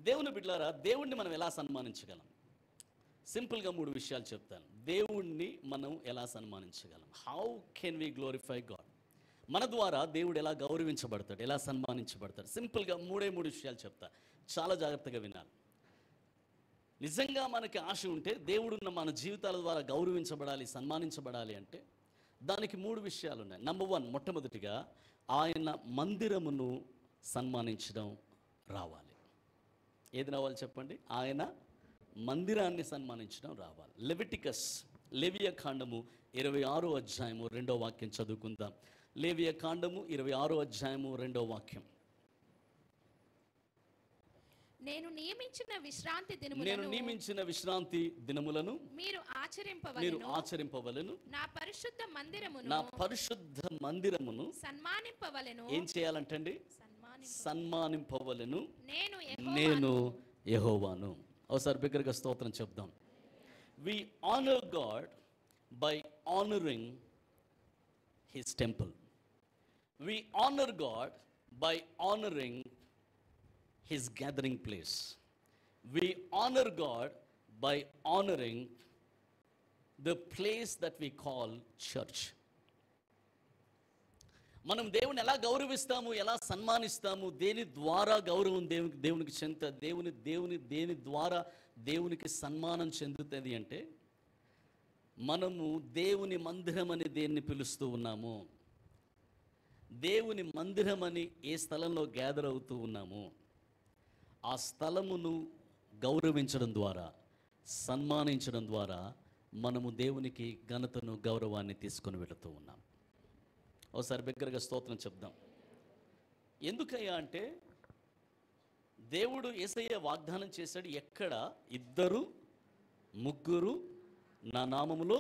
దేవుని బిడ్డలారా, దేవుణ్ణి మనం ఎలా సన్మానించగలం? సింపుల్గా 3 విషయాలు చెప్తాను. దేవుణ్ణి మనం ఎలా సన్మానించగలం? How can we glorify God? మన ద్వారా దేవుడు ఎలా గౌరవించబడతాడు, ఎలా సన్మానించబడతాడు? సింపుల్గా 3 విషయాలు చెప్తా, చాలా జాగ్రత్తగా వినాలి. నిజంగా మనకి ఆశ ఉంటే దేవుడు మన జీవితాల ద్వారా గౌరవించబడాలి, సన్మానించబడాలి అంటే దానికి 3 విషయాలు ఉన్నాయి. నంబర్ 1, మొట్టమొదటిగా ఆయన మందిరమును సన్మానించడం రావాలి. ఏది రావాలి చెప్పండి? ఆయన మందిరాన్ని సన్మానించడం రావాలి. లేవియ కాండము 26వ అధ్యాయము 2వ వాక్యం చదువుకుందాం. లేవియ కాండము 26వ అధ్యాయము 2వ వాక్యం. నేను నియమించిన విశ్రాంతి దినములను మీరు ఆచరింపవలెను. నా పరిశుద్ధ మందిరమును సన్మానింపవలెను. ఏం చేయాలంటండి? సన్మానింపవలెను. నేను యెహోవాను. ఒకసారి బిగ్గరగా స్తోత్రం చెప్దాం. We honor God by honoring His temple. We honor God by honoring His gathering place. We honor God by honoring the place that we call church. మనం దేవుని ఎలా గౌరవిస్తాము, ఎలా సన్మానిస్తాము, దేని ద్వారా గౌరవం దేవునికి చెందుతుంది, దేని ద్వారా దేవునికి సన్మానం చెందుతుంది అంటే, మనము దేవుని మందిరం అని దేన్ని పిలుస్తూ ఉన్నాము, దేవుని మందిరం అని ఏ స్థలంలో గ్యాదర్ అవుతూ ఉన్నాము, ఆ స్థలమును గౌరవించడం ద్వారా, సన్మానించడం ద్వారా మనము దేవునికి ఘనతను, గౌరవాన్ని తీసుకొని వెళుతూ ఉన్నాం. ఒకసారి బిగ్గరగా స్తోత్రం చెప్దాం. ఎందుకయ్యా అంటే, దేవుడు యేసయ్య వాగ్దానం చేశాడు, ఎక్కడ 2, 3 నా నామములో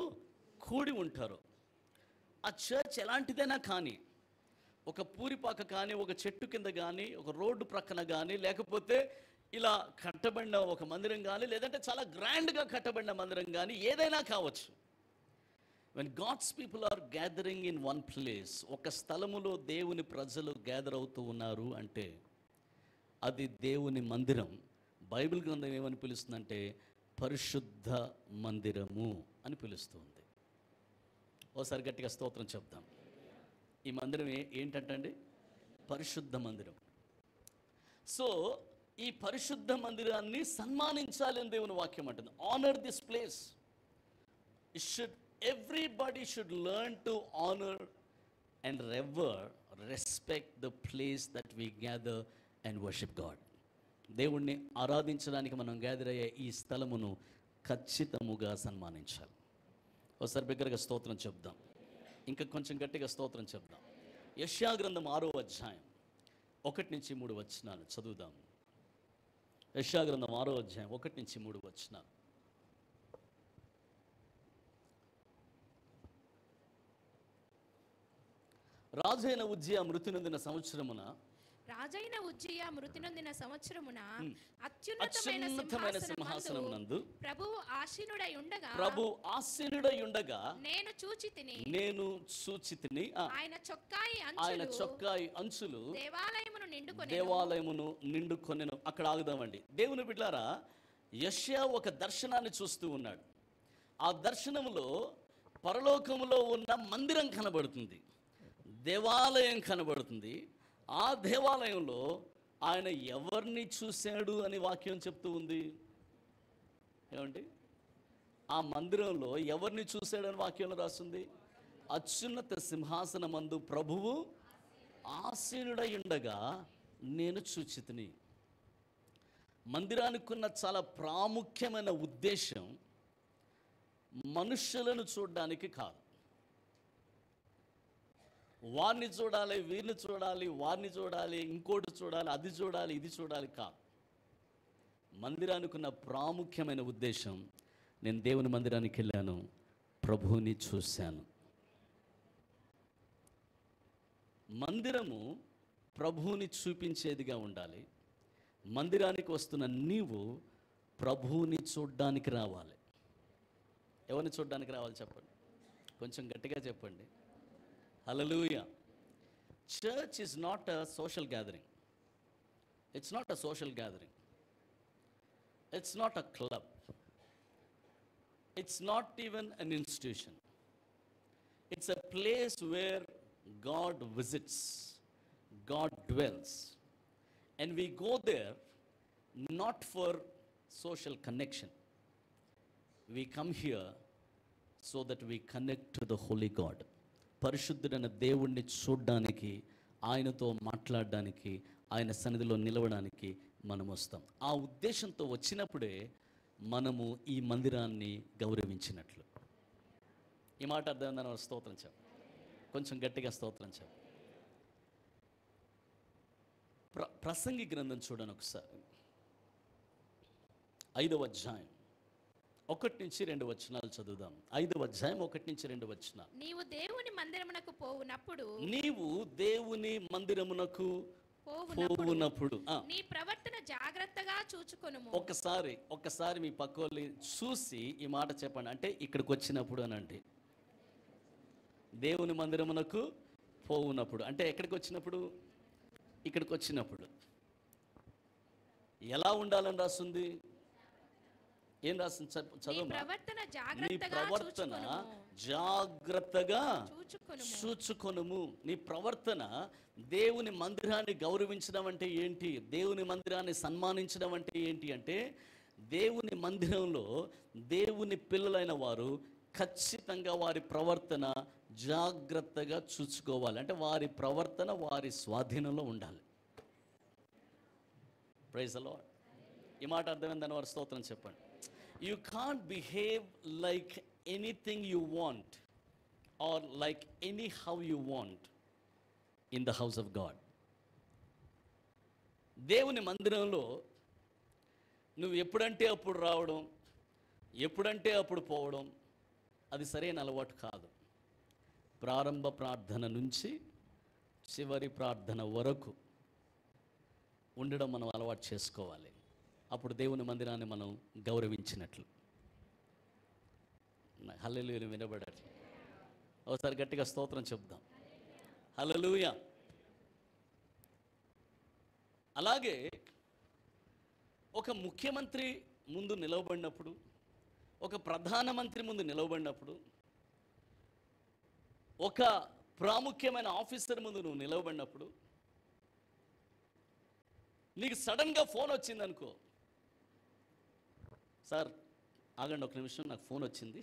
కూడి ఉంటారు. ఆ చర్చ్ ఎలాంటిదైనా కానీ, ఒక పూరిపాక కానీ, ఒక చెట్టు కింద కానీ, ఒక రోడ్డు ప్రక్కన కానీ, లేకపోతే ఇలా కట్టబడిన ఒక మందిరం కానీ, లేదంటే చాలా గ్రాండ్గా కట్టబడిన మందిరం కానీ, ఏదైనా కావచ్చు. when God's people are gathering in one place, ఒక స్థలములో దేవుని ప్రజలు గ్యాదర్ అవుతూ ఉన్నారు అంటే అది దేవుని మందిరం. బైబిల్ గ్రంథం ఏమని పిలుస్తుందంటే పరిశుద్ధ మందిరము అని పిలుస్తుంది. ఓసారి గట్టిగా స్తోత్రం చెప్దాం. ఈ మందిరం ఏంటంటే పరిశుద్ధ మందిరం. సో ఈ పరిశుద్ధ మందిరాన్ని సన్మానించాలి అని దేవుని వాక్యం అంటుంది. Honour this place. Everybody should learn to honor and respect the place that we gather and worship God. దేవుణ్ణి ఆరాధించడానికి మనం గ్యాదర్ అయ్యే ఈ స్థలమును ఖచ్చితముగా సన్మానించాలి. ఒకసారి బిగ్గరగా స్తోత్రం చెప్దాం. ఇంకా కొంచెం గట్టిగా స్తోత్రం చెప్దాం. యెషయా గ్రంథం 6వ అధ్యాయం 1-3 వచనాలు చదువుదాం. యెషయా గ్రంథం 6వ అధ్యాయం 1-3 వచనాలు. రాజైన ఉజ్జియా మృతి నొందిన సంవత్సరమున అత్యున్నతమైన సింహాసనమునందు ప్రభువు ఆసీనుడై ఉండగా నేను చూచితిని ఆయన చొక్కాయి అంచులు దేవాలయమును నిండుకొనెను. అక్కడ ఆగుదామండి. దేవుని బిడ్డలారా, యెషయా ఒక దర్శనాన్ని చూస్తూ ఉన్నాడు. ఆ దర్శనములో పరలోకములో ఉన్న మందిరం కనబడుతుంది, దేవాలయం కనబడుతుంది. ఆ దేవాలయంలో ఆయన ఎవరిని చూశాడు అని వాక్యం చెప్తూ ఉంది. ఏమండి? ఆ మందిరంలో ఎవరిని చూశాడని వాక్యంలో రాస్తుంది? అత్యున్నత సింహాసనమందు ప్రభువు ఆసీనుడై ఉండగా నేను చూచితిని. మందిరానికి ఉన్న చాలా ప్రాముఖ్యమైన ఉద్దేశం మనుషులను చూడడానికి కాదు. వారిని చూడాలి, వీరిని చూడాలి, వారిని చూడాలి, ఇంకోటి చూడాలి, అది చూడాలి, ఇది చూడాలి కాదు. మందిరానికి ఉన్న ప్రాముఖ్యమైన ఉద్దేశం, నేను దేవుని మందిరానికి వెళ్ళాను, ప్రభువుని చూశాను. మందిరము ప్రభువుని చూపించేదిగా ఉండాలి. మందిరానికి వస్తున్న నీవు ప్రభువుని చూడ్డానికి రావాలి. ఎవరిని చూడ్డానికి రావాలి చెప్పండి? కొంచెం గట్టిగా చెప్పండి. Hallelujah. Church is not a social gathering. It's not a social gathering. It's not a club. It's not even an institution. It's a place where God visits, God dwells. And we go there not for social connection. We come here so that we connect to the Holy God. పరిశుద్ధుడైన దేవుణ్ణి చూడడానికి, ఆయనతో మాట్లాడడానికి, ఆయన సన్నిధిలో నిలవడానికి మనం వస్తాం. ఆ ఉద్దేశంతో వచ్చినప్పుడే మనము ఈ మందిరాన్ని గౌరవించినట్లు. ఈ మాట అర్థమైందని స్తోత్రం చెప్పు. కొంచెం గట్టిగా స్తోత్రం చెప్పు. ప్రసంగి గ్రంథం చూడండి ఒకసారి. 5వ అధ్యాయం 1-2 వచనాలు చదువుదాం. 5వ అధ్యాయం 1-2 వచనాలు. నీవు దేవుని మందిరమునకు పోవునప్పుడు నీ ప్రవర్తన జాగ్రత్తగా చూచుకొనుము. ఒక్కసారి మీ పక్కోల్ని చూసి ఈ మాట చెప్పండి. అంటే ఇక్కడికి వచ్చినప్పుడు అనండి. దేవుని మందిరమునకు పోవునప్పుడు అంటే ఎక్కడికి వచ్చినప్పుడు? ఇక్కడికి వచ్చినప్పుడు. ఎలా ఉండాలని రాస్తుంది? ఏం రాస్తుంది? చదువు. నీ ప్రవర్తన జాగ్రత్తగా చూచుకొనుము. నీ ప్రవర్తన. దేవుని మందిరాన్ని గౌరవించడం అంటే ఏంటి? దేవుని మందిరాన్ని సన్మానించడం అంటే ఏంటి అంటే, దేవుని మందిరంలో దేవుని పిల్లలైన వారు ఖచ్చితంగా వారి ప్రవర్తన జాగ్రత్తగా చూసుకోవాలి. అంటే వారి ప్రవర్తన వారి స్వాధీనంలో ఉండాలి. Praise the Lord. ఈ మాట అర్థమైందని వారి స్తోత్రం చెప్పండి. You can't behave like anything you want or like anyhow you want in the house of God. దేవుని మందిరంలో నువ్వు ఎప్పుడంటే అప్పుడు రావడం, ఎప్పుడంటే అప్పుడు పోవడం అది సరైన అలవాటు కాదు. ప్రారంభ ప్రార్థన నుంచి చివరి ప్రార్థన వరకు ఉండడం మనం అలవాటు చేసుకోవాలి. అప్పుడు దేవుని మందిరాన్ని మనం గౌరవించినట్లు. హల్లెలూయా వినబడాలి. ఒకసారి గట్టిగా స్తోత్రం చెప్దాం. హల్లెలూయా. అలాగే ఒక ముఖ్యమంత్రి ముందు నిలవబడినప్పుడు, ఒక ప్రధానమంత్రి ముందు నిలవబడినప్పుడు, ఒక ప్రాముఖ్యమైన ఆఫీసర్ ముందు నువ్వు నిలవబడినప్పుడు, నీకు సడన్గా ఫోన్ వచ్చిందనుకో, సార్ ఆగండి ఒక నిమిషం, నాకు ఫోన్ వచ్చింది,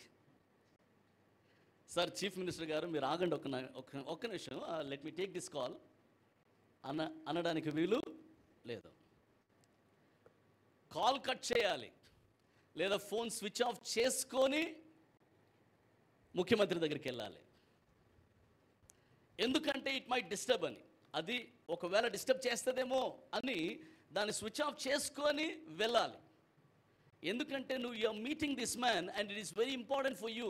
సార్ చీఫ్ మినిస్టర్ గారు మీరు ఆగండి ఒక్క నిమిషం, let me take this call అనడానికి వీలు లేదు. కాల్ కట్ చేయాలి, లేదా ఫోన్ స్విచ్ ఆఫ్ చేసుకొని ముఖ్యమంత్రి దగ్గరికి వెళ్ళాలి. ఎందుకంటే ఇట్ మైట్ డిస్టర్బ్ అని, అది ఒకవేళ డిస్టర్బ్ చేస్తుందేమో అని దాన్ని స్విచ్ ఆఫ్ చేసుకొని వెళ్ళాలి. ఎందుకంటే నువ్వు you are meeting this man and it is very important for you.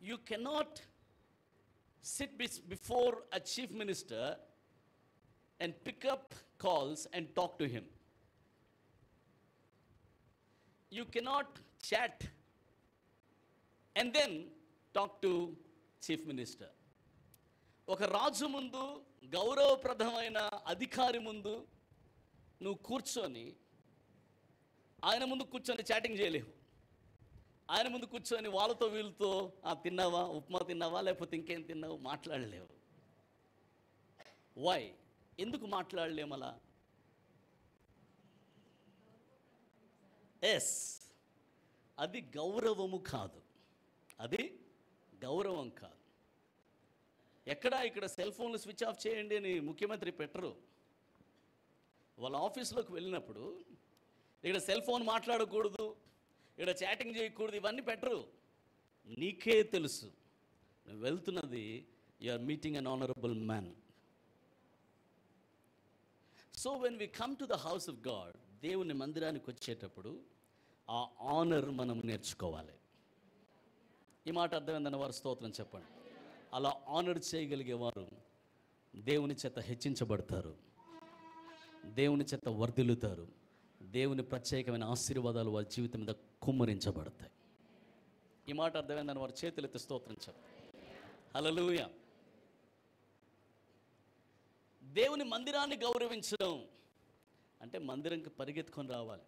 You cannot sit before a chief minister and pick up calls and talk to him. You cannot chat and then talk to chief minister. ఒక రాజు ముందు, గౌరవప్రదమైన అధికారి ముందు నువ్వు కూర్చొని, ఆయన ముందు కూర్చొని చాటింగ్ చేయలేవు. ఆయన ముందు కూర్చొని వాళ్ళతో వీళ్ళతో తిన్నావా, ఉప్మా తిన్నావా, లేకపోతే ఇంకేం తిన్నావు మాట్లాడలేవు. వై? ఎందుకు మాట్లాడలేము అలా? ఎస్, అది గౌరవము కాదు, అది గౌరవం కాదు. ఇక్కడ సెల్ ఫోన్లు స్విచ్ ఆఫ్ చేయండి అని ముఖ్యమంత్రి పెట్టరు. వాళ్ళ ఆఫీస్లోకి వెళ్ళినప్పుడు ఇక్కడ సెల్ ఫోన్ మాట్లాడకూడదు, ఇక్కడ చాటింగ్ చేయకూడదు, ఇవన్నీ పెట్టరు. నీకే తెలుసు నువ్వు వెళ్తున్నది, you are meeting an honourable man. So when we come to the house of God, దేవుని మందిరానికి వచ్చేటప్పుడు ఆ ఆనర్ మనం నేర్చుకోవాలి. ఈ మాట అర్థమైందన్న వారు స్తోత్రం చెప్పండి. అలా ఆనర్ చేయగలిగేవారు దేవుని చేత హెచ్చించబడతారు, దేవుని చేత వర్ధిల్లుతారు, దేవుని ప్రత్యేకమైన ఆశీర్వాదాలు వారి జీవితం మీద కుమ్మరించబడతాయి. ఈ మాట అర్థమైందని వారు చేతులెత్తి స్తోత్రం చెప్పండి. హల్లెలూయా. దేవుని మందిరాన్ని గౌరవించడం అంటే మందిరంకి పరిగెత్తుకొని రావాలి.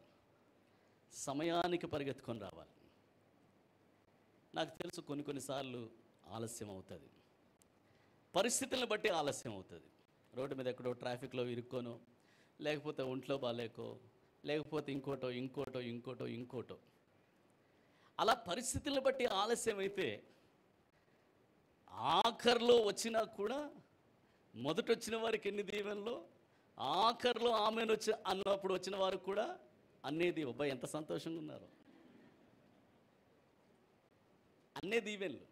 సమయానికి పరిగెత్తుకొని రావాలి. నాకు తెలుసు కొన్నిసార్లు ఆలస్యం అవుతుంది, పరిస్థితులను బట్టి ఆలస్యం అవుతుంది. రోడ్డు మీద ఎక్కడో ట్రాఫిక్లో ఇరుక్కోనో, లేకపోతే ఒంట్లో బాగాలేకో, లేకపోతే ఇంకోటో అలా పరిస్థితులను బట్టి ఆలస్యం అయితే ఆఖరిలో వచ్చినా కూడా మొదట వచ్చిన వారికి ఎన్ని దీవెనలో, ఆఖరిలో ఆమెను వచ్చి అన్నప్పుడు వచ్చిన వారు కూడా అన్నీ అబ్బాయి ఎంత సంతోషంగా ఉన్నారు, అన్నీ దీవెనలు.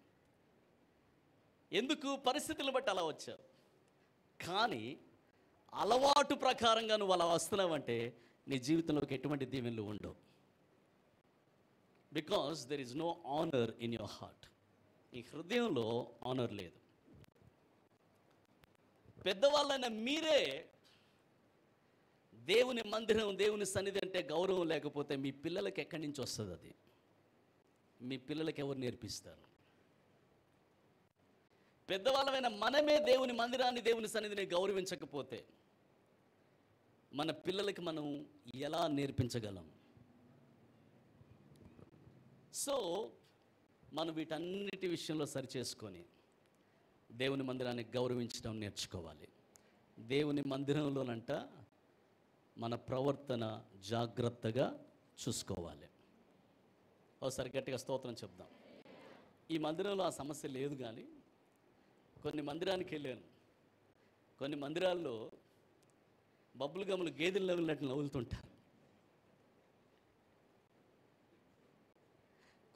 ఎందుకు? పరిస్థితులను బట్టి అలా వచ్చావు. కానీ అలవాటు ప్రకారంగా నువ్వు అలా వస్తున్నావంటే నీ జీవితంలోకి ఎటువంటి దీవెనలు ఉండవు. Because there is no honour in your heart. నీ హృదయంలో ఆనర్ లేదు. పెద్దవాళ్ళైన మీరే దేవుని మందిరం, దేవుని సన్నిధి అంటే గౌరవం లేకపోతే మీ పిల్లలకి ఎక్కడి నుంచి వస్తుంది? అది మీ పిల్లలకి ఎవరు నేర్పిస్తారు? పెద్దవాళ్ళమైన మనమే దేవుని మందిరాన్ని, దేవుని సన్నిధిని గౌరవించకపోతే మన పిల్లలకి మనం ఎలా నేర్పించగలం? సో మనం వీటన్నిటి విషయంలో సరిచేసుకొని దేవుని మందిరాన్ని గౌరవించడం నేర్చుకోవాలి. దేవుని మందిరంలోనంట మన ప్రవర్తన జాగ్రత్తగా చూసుకోవాలి. ఒకసారి గట్టిగా స్తోత్రం చెప్దాం. ఈ మందిరంలో ఆ సమస్య లేదు, కానీ కొన్ని మందిరానికి వెళ్ళాను. కొన్ని మందిరాల్లో బబ్బులు గమ్ములు గేదెలు నవ్వులట్టు నవ్వులుతుంటారు.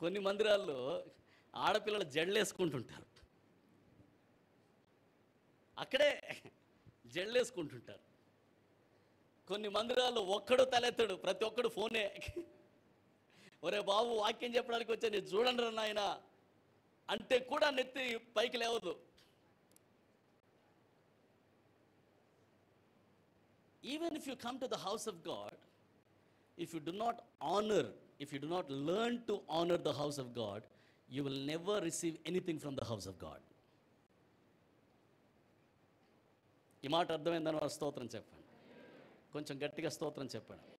కొన్ని మందిరాల్లో ఆడపిల్లలు జడలేసుకుంటుంటారు, అక్కడే జడలేసుకుంటుంటారు. కొన్ని మందిరాల్లో ఒక్కడు తలెత్తడు, ప్రతి ఒక్కడు ఫోనే. ఒరే బాబు, వాక్యం చెప్పడానికి వచ్చా, నేను చూడండి నాయన అంటే కూడా నెత్తి పైకి లేవదు. Even if you come to the house of God, if you do not honor, if you do not learn to honor the house of God, you will never receive anything from the house of God. ఈ మాట అర్థమైందని వారు స్తోత్రం చెప్పండి. కొంచెం గట్టిగా స్తోత్రం చెప్పండి.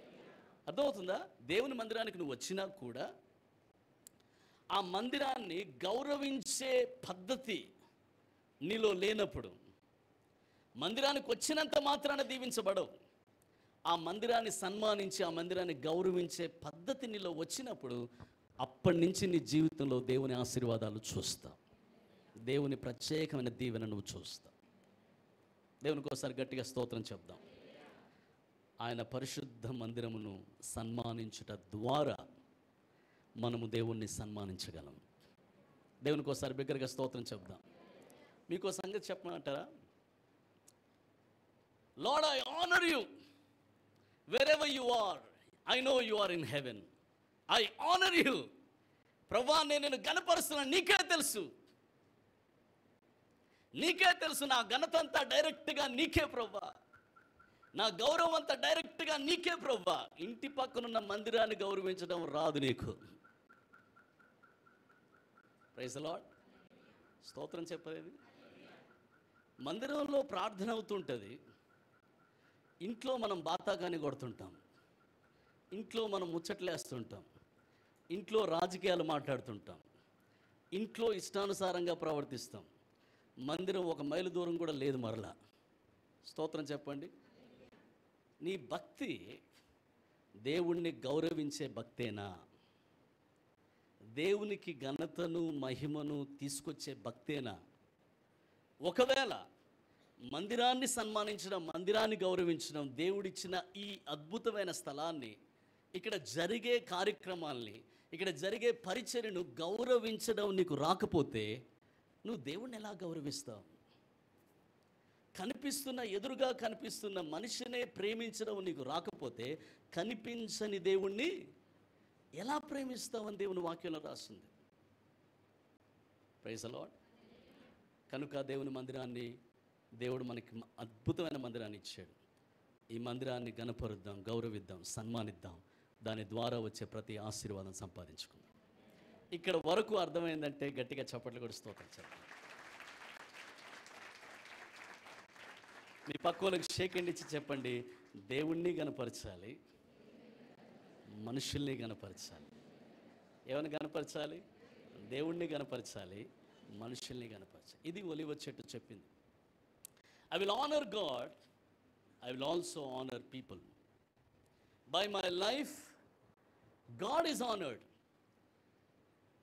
అర్థమవుతుందా? దేవుని మందిరానికి నువ్వు వచ్చినా కూడా ఆ మందిరాన్ని గౌరవించే పద్ధతి నీలో లేనప్పుడు, మందిరానికి వచ్చినంత మాత్రాన దీవించబడవు. ఆ మందిరాన్ని సన్మానించి, ఆ మందిరాన్ని గౌరవించే పద్ధతి నీలో వచ్చినప్పుడు, అప్పటి నుంచి నీ జీవితంలో దేవుని ఆశీర్వాదాలు చూస్తావు, దేవుని ప్రత్యేకమైన దీవెన నువ్వు చూస్తావు. దేవునికి ఒకసారి గట్టిగా స్తోత్రం చెప్దాం. ఆయన పరిశుద్ధ మందిరమును సన్మానించుట ద్వారా మనము దేవుణ్ణి సన్మానించగలం. దేవునికి ఒకసారి బిగ్గరగా స్తోత్రం చెప్దాం. మీకు సంగతి చెప్పమంటారా? Lord, I honor you wherever you are. I know you are in heaven. I honor you. ప్రభువా, నేను ఘనపరుస్తున్నా, నీకే తెలుసు, నీకే తెలుసు. నా ఘనత అంతా డైరెక్ట్గా నీకే ప్రభువా, నా గౌరవం అంతా డైరెక్ట్గా నీకే ప్రభువా. ఇంటి పక్కనున్న మందిరాన్ని గౌరవించడం రాదు నీకు. Praise the Lord. స్తోత్రం చెప్పలేదు. మందిరంలో ప్రార్థన అవుతుంటుంది, ఇంట్లో మనం బాతాకాని కొడుతుంటాం, ఇంట్లో మనం ముచ్చట్లేస్తుంటాం, ఇంట్లో రాజకీయాలు మాట్లాడుతుంటాం, ఇంట్లో ఇష్టానుసారంగా ప్రవర్తిస్తాం. మందిరం ఒక మైలు దూరం కూడా లేదు మరలా. స్తోత్రం చెప్పండి. నీ భక్తి దేవుణ్ణి గౌరవించే భక్తేనా? దేవునికి ఘనతను మహిమను తీసుకొచ్చే భక్తేనా? ఒకవేళ మందిరాన్ని సన్మానించడం, మందిరాన్ని గౌరవించడం, దేవుడిచ్చిన ఈ అద్భుతమైన స్థలాన్ని, ఇక్కడ జరిగే కార్యక్రమాల్ని, ఇక్కడ జరిగే పరిచర్యను గౌరవించడం నీకు రాకపోతే నువ్వు దేవుణ్ణి ఎలా గౌరవిస్తావు? ఎదురుగా కనిపిస్తున్న మనిషినే ప్రేమించడం నీకు రాకపోతే కనిపించని దేవుణ్ణి ఎలా ప్రేమిస్తావని దేవుని వాక్యంలో రాస్తుంది. Praise the Lord. కనుక దేవుని మందిరాన్ని, దేవుడు మనకి అద్భుతమైన మందిరాన్ని ఇచ్చాడు. ఈ మందిరాన్ని గణపరుద్దాం, గౌరవిద్దాం, సన్మానిద్దాం. దాని ద్వారా వచ్చే ప్రతి ఆశీర్వాదం సంపాదించుకుందాం. ఇక్కడ వరకు అర్థమైందంటే గట్టిగా చప్పట్లు కూడా స్తోత్రం చెప్పండి. మీ పక్క వాళ్ళకి షేక్ హ్యాండ్ ఇచ్చి చెప్పండి, దేవుణ్ణి గణపరచాలి, మనుషుల్ని గనపరచాలి. ఏమని గనపరచాలి? దేవుణ్ణి గనపరచాలి, మనుషుల్ని గనపరచాలి. ఇది ఒలివ చెట్టు చెప్పింది. I will honour God, I will also honour people. By my life God is honoured,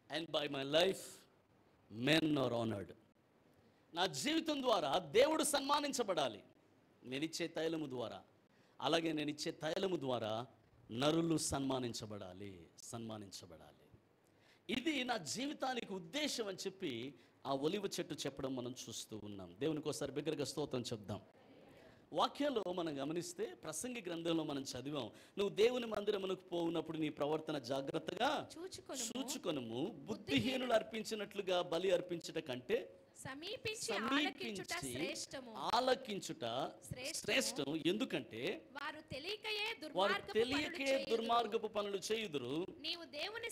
and by my life men are honoured. నా జీవితం ద్వారా దేవుడు సన్మానించబడాలి, నేనిచ్చే తైలము ద్వారా. అలాగే నేనిచ్చే తైలము ద్వారా నరులు సన్మానించబడాలి. ఇది నా జీవితానికి ఉద్దేశం అని చెప్పి ఆ ఒలివ చెట్టు చెప్పడం మనం చూస్తూ ఉన్నాం. దేవునికి ఒకసారి బిగ్గరగా స్తోత్రం చెప్దాం. వాక్యంలో మనం గమనిస్తే ప్రసంగి గ్రంథంలో మనం చదివాం, నువ్వు దేవుని మందిరమునకు పోవునప్పుడు నీ ప్రవర్తన జాగ్రత్తగా చూచుకొనుము. బుద్ధిహీనులు అర్పించినట్లుగా బలి అర్పించుట కంటే సమీపించి ఆలకించుట శ్రేష్టం. ఎందుకంటే వారు తెలియకే దుర్మార్గపు పనులు చేయుదురు. నీవు దేవుని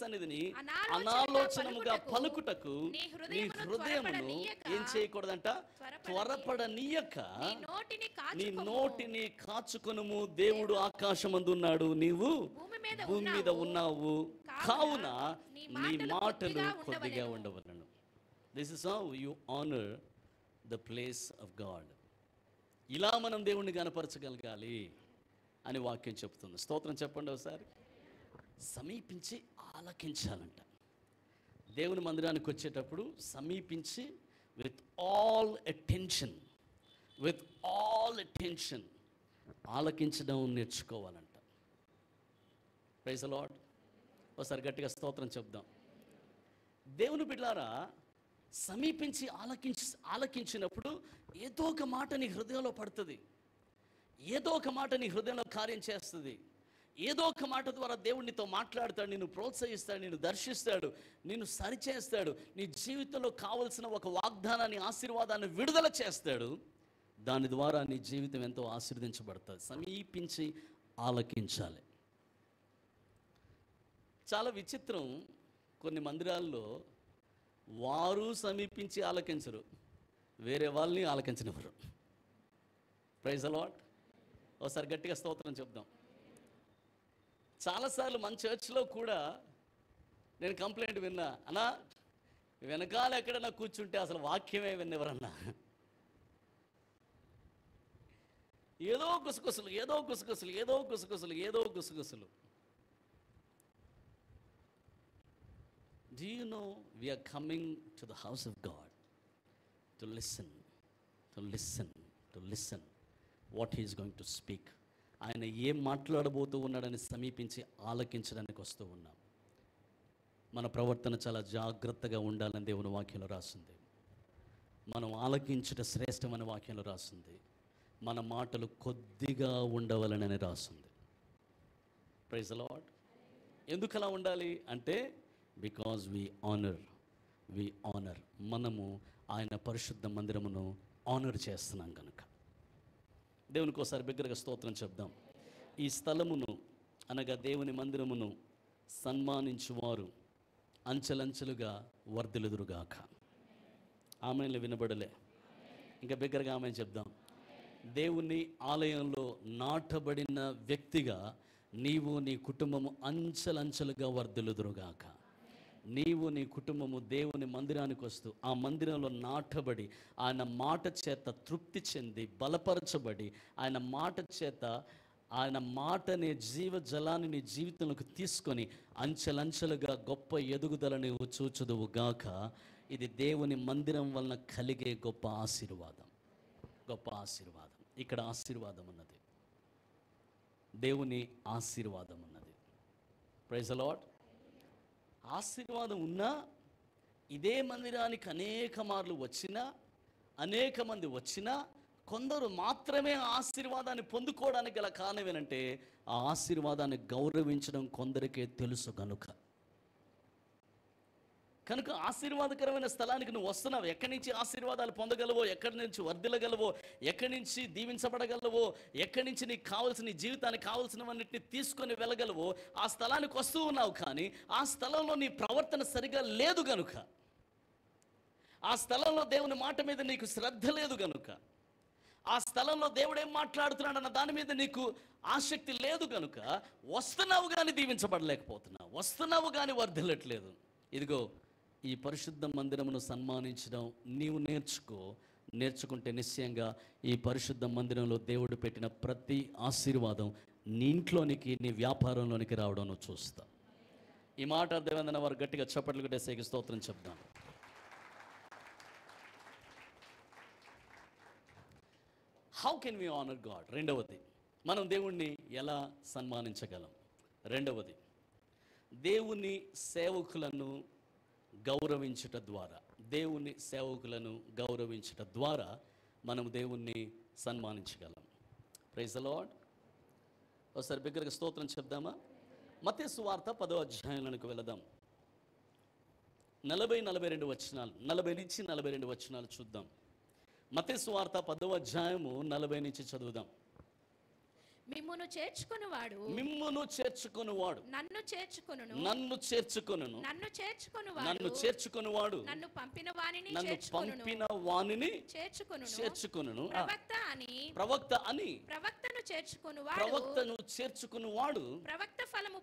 సన్నిధిని అనాలోచనముగా పలుకుటకు నీ హృదయమును ఏం చేయకూడదంట? త్వరపడనీయక నీ నోటిని కాచుకొనుము. దేవుడు ఆకాశమందున్నాడు, నీవు భూమి మీద ఉన్నావు, కావున నీ మాటలు కొద్దిగా ఉండవలను. This is how you honor the place of God. ఇలా మనం దేవుణ్ణి గనపరచగలగాలి అని వాక్యం చెప్తుంది. స్తోత్రం చెప్పండి ఒకసారి. సమీపించి ఆలకించాలంట. దేవుని మందిరానికి వచ్చేటప్పుడు సమీపించి విత్ ఆల్ అటెన్షన్ ఆలకించడం నేర్చుకోవాలంట. Praise the lord. ఒకసారి గట్టిగా స్తోత్రం చెప్దాం. దేవుని బిడ్డలారా, సమీపించి ఆలకించినప్పుడు ఏదో ఒక మాట నీ హృదయంలో పడుతుంది, ఏదో ఒక మాట నీ హృదయంలో కార్యం చేస్తుంది, ఏదో ఒక మాట ద్వారా దేవుడు నీతో మాట్లాడతాడు, నిన్ను ప్రోత్సహిస్తాడు, నిన్ను దర్శిస్తాడు, నిన్ను సరిచేస్తాడు, నీ జీవితంలో కావలసిన ఒక వాగ్దానాన్ని, ఆశీర్వాదాన్ని విడుదల చేస్తాడు. దాని ద్వారా నీ జీవితం ఎంతో ఆశీర్వదించబడుతుంది. సమీపించి ఆలకించాలి. చాలా విచిత్రం, కొన్ని మందిరాల్లో వారు సమీపించి ఆలకించరు, వేరే వాళ్ళని ఆలకించనివ్వరు. Praise the lord. ఒకసారి గట్టిగా స్తోత్రం చెప్దాం. చాలాసార్లు మన చర్చ్లో కూడా నేను కంప్లైంట్ విన్నా, అన్నా వెనకాల ఎక్కడన్నా కూర్చుంటే అసలు వాక్యమే విన్నెవరన్నా, ఏదో గుసగుసలు. Do you know we are coming to the house of God to listen what he is going to speak. ఆయన ఏం మాట్లాడబోతూ ఉన్నాడని సమీపించి ఆలకించడానికి వస్తూ ఉన్నాం. మన ప్రవర్తన చాలా జాగ్రత్తగా ఉండాలని దేవుని వాక్యంలో రాసింది. మనం ఆలకించుట శ్రేష్టమని వాక్యంలో రాసింది. మన మాటలు కొద్దిగా ఉండవలనని రాసింది. Praise the Lord. ఎందుకు అలా ఉండాలి అంటే బికాజ్ we honor. మనము ఆయన పరిశుద్ధ మందిరమును ఆనర్ చేస్తున్నాం కనుక. దేవునికి ఒకసారి బిగ్గరగా స్తోత్రం చెప్దాం. ఈ స్థలమును అనగా దేవుని మందిరమును సన్మానించువారు అంచెలంచెలుగా వర్ధిల్లుదురుగాక. ఆమెను వినబడలే, ఇంకా బిగ్గరగా ఆమెను చెప్దాం. దేవుని ఆలయంలో నాటబడిన వ్యక్తిగా నీవు నీ కుటుంబము అంచెలంచెలుగా వర్ధిల్లుదురుగాక. నీవు నీ కుటుంబము దేవుని మందిరానికి వస్తూ ఆ మందిరంలో నాటబడి ఆయన మాట చేత తృప్తి చెంది బలపరచబడి ఆయన మాట అనే జీవజలాన్ని నీ జీవితంలోకి తీసుకొని అంచెలంచెలుగా గొప్ప ఎదుగుదల నీవు చూచుదువు గాక. ఇది దేవుని మందిరం వలన కలిగే గొప్ప ఆశీర్వాదం. ఇక్కడ ఆశీర్వాదం ఉన్నది, దేవుని ఆశీర్వాదం ఉన్నది. Praise the Lord. ఆశీర్వాదం ఉన్నా ఇదే మందిరానికి అనేక మంది వచ్చినా కొందరు మాత్రమే ఆశీర్వాదాన్ని పొందుకోవడానికి గల కారణం ఏంటంటే ఆ ఆశీర్వాదాన్ని గౌరవించడం కొందరికే తెలుసు కనుక ఆశీర్వాదకరమైన స్థలానికి నువ్వు వస్తున్నావు. ఎక్కడి నుంచి ఆశీర్వాదాలు పొందగలవో, ఎక్కడి నుంచి వర్ధిల్లగలవో, ఎక్కడి నుంచి దీవించబడగలవో, ఎక్కడి నుంచి నీకు కావాల్సిన నీ జీవితానికి కావాల్సినవన్నిటిని తీసుకొని వెళ్ళగలవో ఆ స్థలానికి వస్తూ ఉన్నావు. కానీ ఆ స్థలంలో నీ ప్రవర్తన సరిగా లేదు గనుక, ఆ స్థలంలో దేవుని మాట మీద నీకు శ్రద్ధ లేదు గనుక, ఆ స్థలంలో దేవుడు ఏం మాట్లాడుతున్నాడు అన్న దాని మీద నీకు ఆసక్తి లేదు కనుక వస్తున్నావు కానీ దీవించబడలేకపోతున్నావు, వస్తున్నావు కానీ వర్ధిల్లట్లేదు. ఇదిగో ఈ పరిశుద్ధ మందిరమును సన్మానించడం నీవు నేర్చుకుంటే నిశ్చయంగా ఈ పరిశుద్ధ మందిరంలో దేవుడు పెట్టిన ప్రతి ఆశీర్వాదం నీ ఇంట్లోనికి, నీ వ్యాపారంలోనికి రావడం నువ్వు చూస్తావు. ఈ మాట అర్థమైందన్న వారు గట్టిగా చప్పట్లు కొట్టేసేకి స్తోత్రం చెప్దాం. How can we honour God? రెండవది, మనం దేవుణ్ణి ఎలా సన్మానించగలం? రెండవది, దేవుని సేవకులను గౌరవించుట ద్వారా, దేవుని సేవకులను గౌరవించుట ద్వారా మనం దేవుణ్ణి సన్మానించగలం. Praise the lord. ఒకసారి బిగ్గరగా స్తోత్రం చెప్దామా? మత్తయి సువార్త 10వ అధ్యాయంలోనికి వెళదాం. 40-42 వచనాలు, 40 నుంచి 42 వచనాలు చూద్దాం. మత్తయి సువార్త 10వ అధ్యాయము 40 నుంచి చదువుదాం. మిమ్మును చేర్చుకొనువాడు నన్ను చేర్చుకొనును, నన్ను చేర్చుకొనువాడు నన్ను పంపిన వానిని చేర్చుకొనును. ప్రవక్త అని ప్రవక్తను చేర్చుకొనువాడు ప్రవక్త ఫలము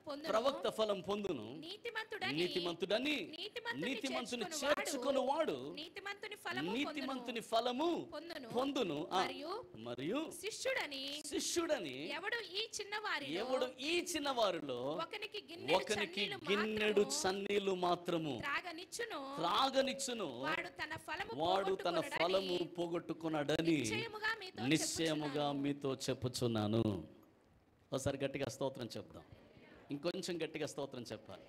పొందును. నీతిమంతుడని నీతిమంతుని చేర్చుకొనువాడు నీతిమంతుని ఫలము పొందును. మరియు శిష్యుడని ఎవడు ఈ చిన్నవారిలో ఒకనికి గిన్నెడు చన్నీళ్లు మాత్రము త్రాగనిచ్చును, వాడు తన ఫలము పోగొట్టుకున్నాడని నిశ్చయముగా మీతో చెప్పుచున్నాను. ఒకసారి గట్టిగా స్తోత్రం చెప్దాం. ఇంకొంచెం గట్టిగా స్తోత్రం చెప్పాలి.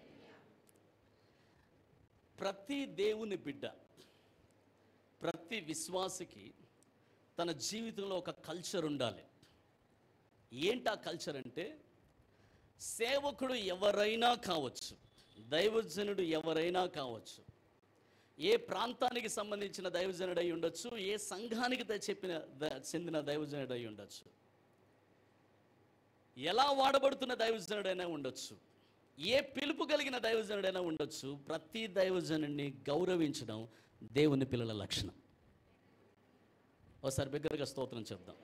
ప్రతి దేవుని బిడ్డ, ప్రతి విశ్వాసికి తన జీవితంలో ఒక కల్చర్ ఉండాలి. ఏంటా కల్చర్ అంటే, సేవకుడు ఎవరైనా కావచ్చు, దైవజనుడు ఎవరైనా కావచ్చు, ఏ ప్రాంతానికి సంబంధించిన దైవజనుడు అయి ఉండొచ్చు, ఏ సంఘానికి చెందిన దైవజనుడు అయి ఉండొచ్చు, ఎలా వాడబడుతున్న దైవజనుడైనా ఉండొచ్చు, ఏ పిలుపు కలిగిన దైవజనుడైనా ఉండొచ్చు. ప్రతి దైవజనుడిని గౌరవించడం దేవుని పిల్లల లక్షణం. ఒకసారి బిగ్గరగా స్తోత్రం చెప్దాం.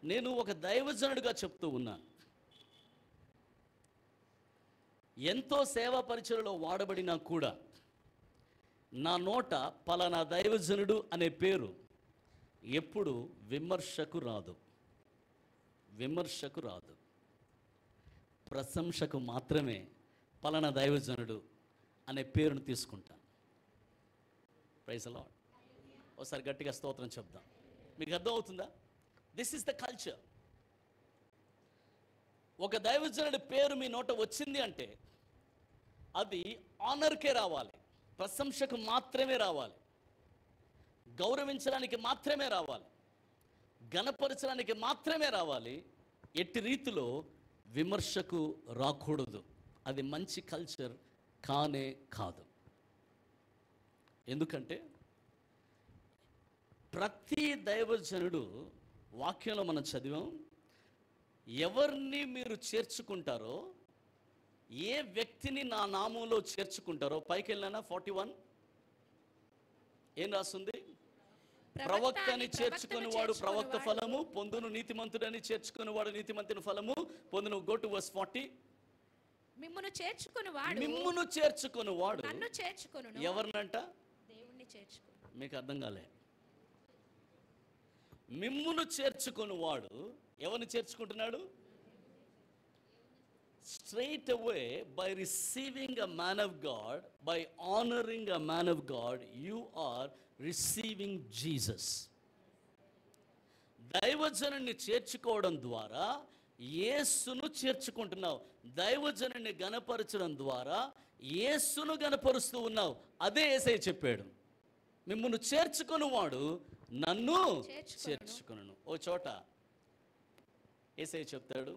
నేను ఒక దైవజనుడిగా చెప్తూ ఉన్నాను. ఎంతో సేవా పరిచయలో వాడబడినా కూడా నా నోట పలానా దైవజనుడు అనే పేరు ఎప్పుడు విమర్శకు రాదు, ప్రశంసకు మాత్రమే పలానా దైవజనుడు అనే పేరును తీసుకుంటాను. Praise the lord. ఒకసారి గట్టిగా స్తోత్రం చెప్దాం. మీకు అర్థమవుతుందా? This is the culture. ఒక దైవజనుడి పేరు మీ నోట వచ్చింది అంటే అది ఆనర్కే రావాలి, ప్రశంసకు మాత్రమే రావాలి, గౌరవించడానికి మాత్రమే రావాలి, ఘనపరచడానికి మాత్రమే రావాలి. ఎట్టి రీతిలో విమర్శకు రాకూడదు. అది మంచి కల్చర్ కానే కాదు. ఎందుకంటే ప్రతి దైవజనుడు, వాక్యంలో మనం చదివాం, ఎవరిని మీరు చేర్చుకుంటారో, ఏ వ్యక్తిని నా నామంలో చేర్చుకుంటారో, పైకి వెళ్ళినా 41 ఏం రాస్తుంది? ప్రవక్తని చేర్చుకునేవాడు ప్రవక్త ఫలము పొందును, నీతిమంతుడని చేర్చుకునేవాడు నీతిమంతుని ఫలము పొందును. Go to verse 40. మిమ్మును చేర్చుకునేవాడు నన్ను చేర్చుకొనును. ఎవరినంట? దేవుణ్ణి చేర్చుకొను. మీకు అర్థం కాలే? మిమ్మును చేర్చుకునేవాడు ఎవరిని చేర్చుకుంటున్నాడు? Straight away, by receiving a man of God, by honoring a man of God, you are receiving Jesus. దైవజనుని చేర్చుకోవడం ద్వారా యేసును చేర్చుకుంటున్నావు. దైవజనుని గణపరచడం ద్వారా యేసును గణపరుస్తూ ఉన్నావు. అదే యేసయ్య చెప్పాడు, మిమ్మును చేర్చుకొనువాడు నన్ను చేర్చుకొనును. ఓ చోట యేసయ్య చెప్తాడు,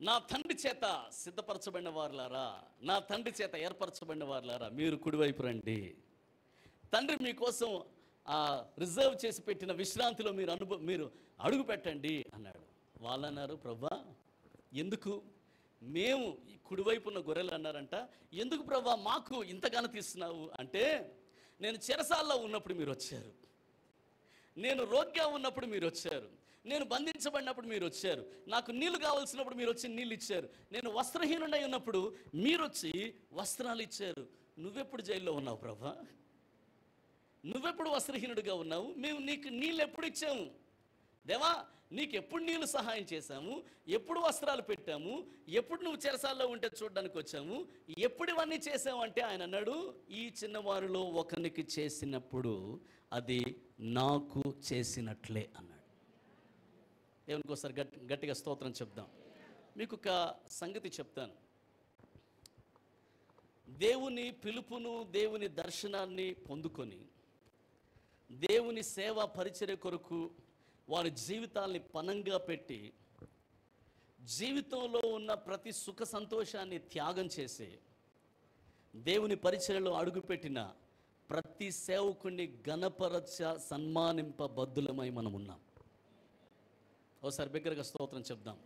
నా తండ్రి చేత సిద్ధపరచబడిన వారులారా, నా తండ్రి చేత ఏర్పరచబడిన వారులారా, మీరు కుడివైపు రండి. తండ్రి మీకోసం రిజర్వ్ చేసి పెట్టిన విశ్రాంతిలో మీరు అడుగు పెట్టండి అన్నాడు. వాళ్ళు అన్నారు, ప్రభా ఎందుకు? మేము కుడివైపు ఉన్న గొర్రెలు అన్నారంట, ఎందుకు ప్రభా మాకు ఇంతగానో తీస్తున్నావు అంటే, నేను చెరసాల్లో ఉన్నప్పుడు మీరు వచ్చారు, నేను రోగిగా ఉన్నప్పుడు మీరు వచ్చారు, నేను బంధించబడినప్పుడు మీరు వచ్చారు, నాకు నీళ్లు కావాల్సినప్పుడు మీరు వచ్చి నీళ్ళు ఇచ్చారు, నేను వస్త్రహీనుడై ఉన్నప్పుడు మీరు వచ్చి వస్త్రాలు ఇచ్చారు. నువ్వెప్పుడు జైల్లో ఉన్నావు ప్రభా? నువ్వెప్పుడు వస్త్రహీనుడిగా ఉన్నావు? మేము నీకు నీళ్ళు ఎప్పుడు ఇచ్చాము దేవా? నీకు ఎప్పుడు నీళ్ళు సహాయం చేశాము? ఎప్పుడు వస్త్రాలు పెట్టాము? ఎప్పుడు నువ్వు చెరసాల్లో ఉంటే చూడడానికి వచ్చాము? ఎప్పుడు ఇవన్నీ చేసాము అంటే ఆయన అన్నాడు, ఈ చిన్నవారిలో ఒకరికి చేసినప్పుడు అది నాకు చేసినట్లే అన్నాడు. దేవునికోసారి గట్టిగా స్తోత్రం చెప్దాం. మీకు ఒక సంగతి చెప్తాను. దేవుని పిలుపును, దేవుని దర్శనాన్ని పొందుకొని దేవుని సేవా పరిచర్య కొరకు వారి జీవితాల్ని పణంగా పెట్టి జీవితంలో ఉన్న ప్రతి సుఖ సంతోషాన్ని త్యాగం చేసి దేవుని పరిచర్యలో అడుగుపెట్టిన ప్రతి సేవకుని ఘనపరచ సన్మానింపబద్ధులమై మనం ఉన్నాం. ఒకసారి బిగ్గరగా స్తోత్రం చెప్దాం.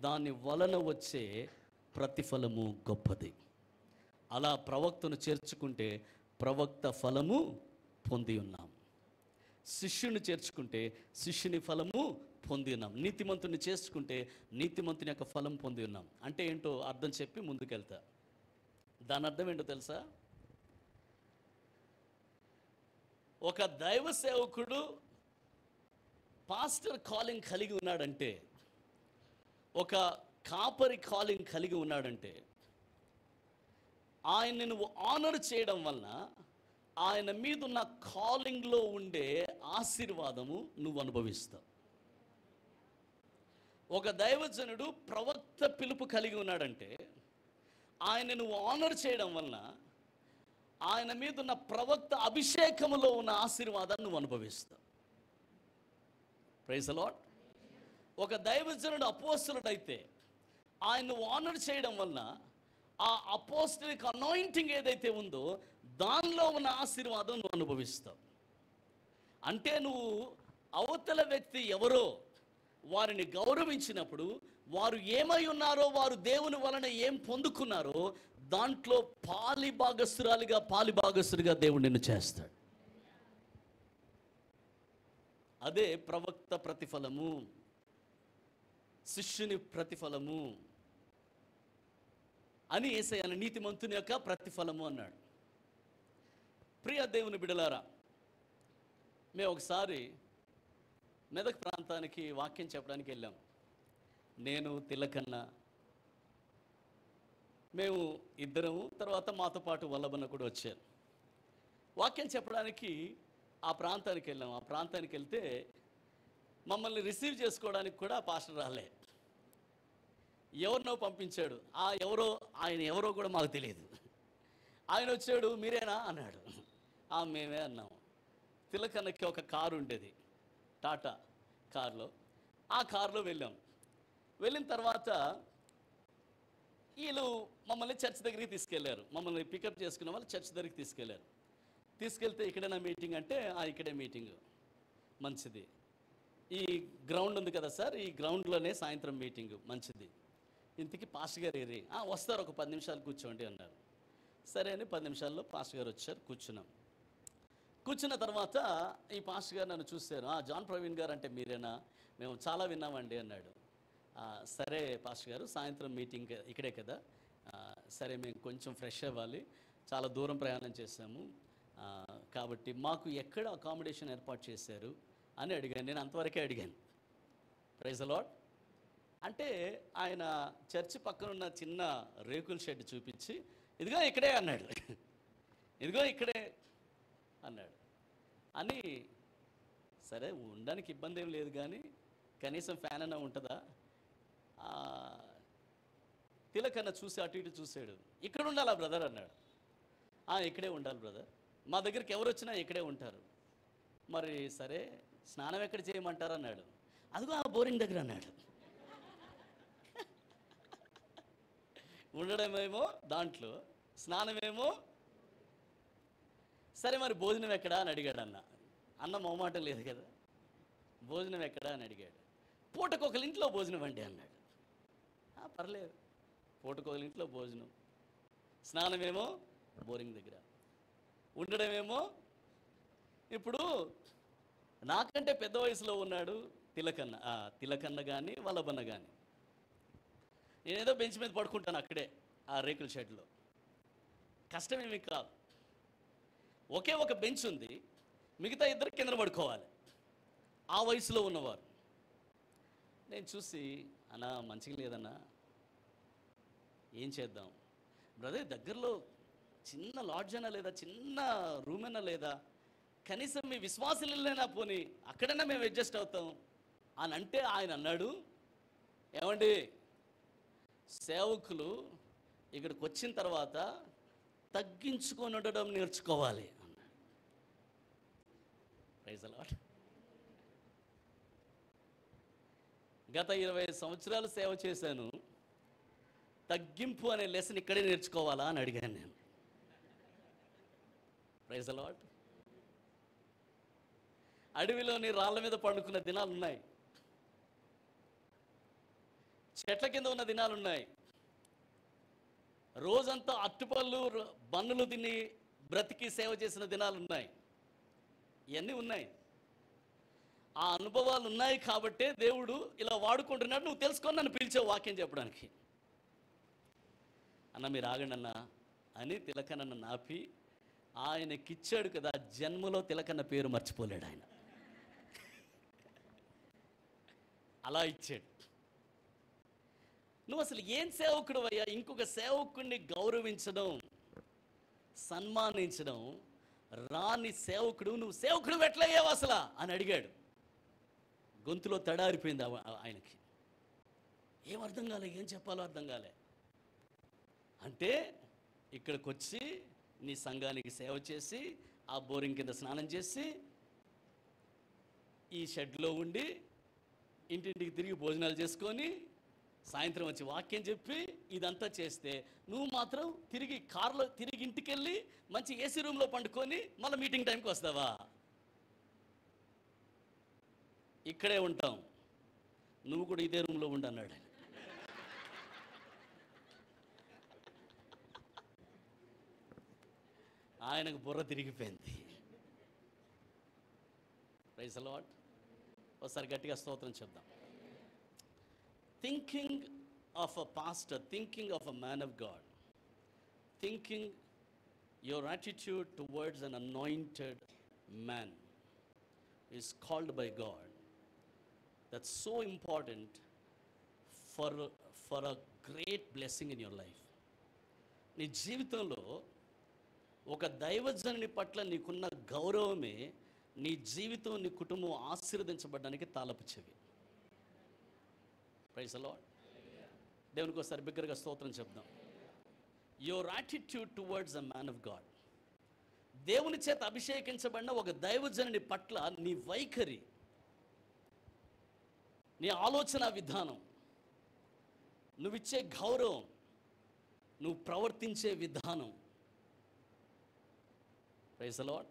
దాని వలన వచ్చే ప్రతిఫలము గొప్పది. అలా ప్రవక్తను చేర్చుకుంటే ప్రవక్త ఫలము పొంది ఉన్నాం. శిష్యుని చేర్చుకుంటే శిష్యుని ఫలము పొంది ఉన్నాం. నీతిమంతుని చేర్చుకుంటే నీతిమంతుని యొక్క ఫలం పొంది ఉన్నాం. అంటే ఏంటో అర్థం చెప్పి ముందుకెళ్తా. దాని అర్థం ఏంటో తెలుసా? ఒక దైవ సేవకుడు పాస్టర్ కాలింగ్ కలిగి ఉన్నాడంటే, ఒక కాపరి కాలింగ్ కలిగి ఉన్నాడంటే, ఆయన్ని నువ్వు ఆనర్ చేయడం వలన ఆయన మీద ఉన్న కాలింగ్లో ఉండే ఆశీర్వాదము నువ్వు అనుభవిస్తావు. ఒక దైవజనుడు ప్రవక్త పిలుపు కలిగి ఉన్నాడంటే, ఆయన నువ్వు ఆనర్ చేయడం వలన ఆయన మీద ఉన్న ప్రవక్త అభిషేకములో ఉన్న ఆశీర్వాదాన్ని నువ్వు అనుభవిస్తావు. Praise the lord. ఒక దైవజనుడు అపోస్తలుడైతే ఆయన నువ్వు ఆనర్ చేయడం వలన ఆ అపోస్తలిక్ అనాయింటింగ్ ఏదైతే ఉందో దానిలో ఉన్న ఆశీర్వాదం నువ్వు అనుభవిస్తావు. అంటే నువ్వు అవతల వ్యక్తి ఎవరో వారిని గౌరవించినప్పుడు, వారు ఏమై ఉన్నారో, వారు దేవుని వలన ఏం పొందుకున్నారో దాంట్లో పాలిభాగస్తుడిగా దేవుడు నిన్ను చేస్తాడు. అదే ప్రవక్త ప్రతిఫలము, శిష్యుని ప్రతిఫలము అని యేసయ్య నీతిమంతుని యొక్క ప్రతిఫలము అన్నాడు. ప్రియ దేవుని బిడలారా, మేము ఒకసారి మెదక్ ప్రాంతానికి వాక్యం చెప్పడానికి వెళ్ళాం. నేను, తిలకన్న, మేము ఇద్దరము, తర్వాత మాతో పాటు వల్లభన్న కూడా వచ్చారు. వాక్యం చెప్పడానికి ఆ ప్రాంతానికి వెళ్ళాం. ఆ ప్రాంతానికి వెళ్తే మమ్మల్ని రిసీవ్ చేసుకోవడానికి కూడా పాస్టర్ రాలే, ఎవరినో పంపించాడు. ఆయన ఎవరో కూడా మాకు తెలియదు. ఆయన వచ్చాడు, మీరేనా అన్నాడు. మేమే అన్నాము. తిలకన్నకి ఒక కారు ఉండేది, టాటా కారులో. ఆ కారులో వెళ్ళాం. వెళ్ళిన తర్వాత వీళ్ళు మమ్మల్ని చర్చ్ దగ్గరికి తీసుకెళ్లారు. మమ్మల్ని పికప్ చేసుకున్న వాళ్ళు చర్చ్ దగ్గరికి తీసుకెళ్లారు. తీసుకెళ్తే ఇక్కడేనా మీటింగ్ అంటే, ఇక్కడే మీటింగ్. మంచిది. ఈ గ్రౌండ్ ఉంది కదా సార్, ఈ గ్రౌండ్లోనే సాయంత్రం మీటింగ్. మంచిది. ఇంతకీ పాస్టర్ గారు ఏరి? వస్తారు, ఒక 10 నిమిషాలు కూర్చోండి అన్నారు. సరే అని 10 నిమిషాల్లో పాస్టర్ గారు వచ్చారు. కూర్చున్నాం. కూర్చున్న తర్వాత ఈ పాస్టర్ గారు నన్ను చూశారు. జాన్ ప్రవీణ్ గారు అంటే మీరేనా? మేము చాలా విన్నామండి అన్నాడు. సరే పాస్టర్ గారు, సాయంత్రం మీటింగ్ ఇక్కడే కదా, సరే మేము కొంచెం ఫ్రెష్ అవ్వాలి, చాలా దూరం ప్రయాణం చేశాము, కాబట్టి మాకు ఎక్కడ అకామిడేషన్ ఏర్పాటు చేశారు అని అడిగాను. నేను అంతవరకే అడిగాను. Praise the lord. అంటే ఆయన చర్చి పక్కన ఉన్న చిన్న రేకుల షెడ్ చూపించి, ఇదిగో ఇక్కడే అన్నాడు. ఇదిగో ఇక్కడే అన్నాడు. అని సరే ఉండడానికి ఇబ్బంది ఏం లేదు కానీ కనీసం ఫ్యాన్ అన్నా ఉంటుందా? తిలకన్న చూసి అటు ఇటు చూసాడు. ఇక్కడ ఉండాలా బ్రదర్ అన్నాడు. ఇక్కడే ఉండాలి బ్రదర్, మా దగ్గరికి ఎవరు వచ్చినా ఇక్కడే ఉంటారు. మరి సరే స్నానం ఎక్కడ చేయమంటారు అన్నాడు. అదిగో ఆ బోరింగ్ దగ్గర అన్నాడు. ఉండడమేమో దాంట్లో, స్నానమేమో. సరే మరి భోజనం ఎక్కడా అని అడిగాడు. అన్న మొహమాటం లేదు కదా, భోజనం ఎక్కడా అని అడిగాడు. పూటకొకరి ఇంట్లో భోజనం అండి అన్నాడు. పర్లేదు, పూటకొకరి ఇంట్లో భోజనం, స్నానమేమో బోరింగ్ దగ్గర, ఉండడమేమో. ఇప్పుడు నాకంటే పెద్ద వయసులో ఉన్నాడు తిలకన్న. తిలకన్న కానీ వల్లభన్న కానీ. నేనేదో బెంచ్ మీద పడుకుంటాను అక్కడే ఆ రేకుల షెడ్లో. కష్టమేమి కాదు. ఒకే ఒక బెంచ్ ఉంది, మిగతా ఇద్దరు కింద పడుకోవాలి ఆ వయసులో ఉన్నవారు. నేను చూసి, అన్నా మంచిగా లేదన్నా, ఏం చేద్దాం బ్రదర్, దగ్గరలో చిన్న లాడ్జ్ అయినా లేదా, చిన్న రూమ్ అయినా లేదా, కనీసం మీ విశ్వాసులైనా పోని అక్కడైనా మేము అడ్జస్ట్ అవుతాం అని అంటే ఆయన అన్నాడు, ఏమండి సేవకులు ఇక్కడికి వచ్చిన తర్వాత తగ్గించుకొని ఉండడం నేర్చుకోవాలి అన్నాడు. Praise the lord. గత 20 సంవత్సరాలు సేవ చేశాను, తగ్గింపు అనే లెసన్ ఇక్కడే నేర్చుకోవాలా అని అడిగాను నేను. Praise the lord. అడవిలోని రాళ్ళ మీద పండుకున్న దినాలు ఉన్నాయి, చెట్ల కింద ఉన్న దినాలు ఉన్నాయి, రోజంతా అట్టుపళ్ళు బన్నులు తిని బ్రతికి సేవ చేసిన దినాలు ఉన్నాయి. ఇవన్నీ ఉన్నాయి. ఆ అనుభవాలు ఉన్నాయి కాబట్టే దేవుడు ఇలా వాడుకుంటున్నాడు. నువ్వు తెలుసుకొని నన్ను పిలిచావు వాక్యం చెప్పడానికి. అన్న మీరు ఆగండి అన్న అని తిలకన్న నాపి, ఆయనకిచ్చాడు కదా, జన్మలో తిలకన్న పేరు మర్చిపోలేడు ఆయన. అలా ఇచ్చాడు. నువ్వు అసలు ఏం సేవకుడు అయ్యా? ఇంకొక సేవకుడిని గౌరవించడం, సన్మానించడం రాని సేవకుడు నువ్వు సేవకుడు ఎట్లయ్యావు అసలు అని అడిగాడు. గొంతులో తడారిపోయింది ఆయనకి. ఏం అర్థం కాలే, ఏం చెప్పాలో అర్థం కాలే. అంటే ఇక్కడికి వచ్చి నీ సంఘానికి సేవ చేసి, ఆ బోరింగ్ కింద స్నానం చేసి, ఈ షెడ్లో ఉండి, ఇంటింటికి తిరిగి భోజనాలు చేసుకొని, సాయంత్రం వచ్చి వాక్యం చెప్పి ఇదంతా చేస్తే, నువ్వు మాత్రం తిరిగి కారులో తిరిగి ఇంటికి వెళ్ళి మంచి ఏసీ రూమ్లో పండుకొని మళ్ళీ మీటింగ్ టైంకి వస్తావా? ఇక్కడే ఉంటాం, నువ్వు కూడా ఇదే రూమ్లో ఉండు అన్నాడు. ఆయనకు బుర్ర తిరిగిపోయింది. Praise the lord. ఒకసారి గట్టిగా స్తోత్రం చెప్దాం. Thinking of a pastor, thinking of a man of God, thinking your attitude towards an anointed man is called by God. That's so important for a great blessing in your life. నీ జీవితంలో ఒక దైవజనుని పట్ల నీకున్న గౌరవమే నీ జీవితం, నీ కుటుంబం ఆశీర్వదించబడడానికి తాళపు చెవి. Praise the lord. దేవునికి ఒకసారి బిగ్గరగా స్తోత్రం చెప్దాం. Your attitude towards a man of God, దేవుని చేత అభిషేకించబడిన ఒక దైవజనుని పట్ల నీ వైఖరి, నీ ఆలోచన విధానం, నువ్విచ్చే గౌరవం, నువ్వు ప్రవర్తించే విధానం. Praise the lord.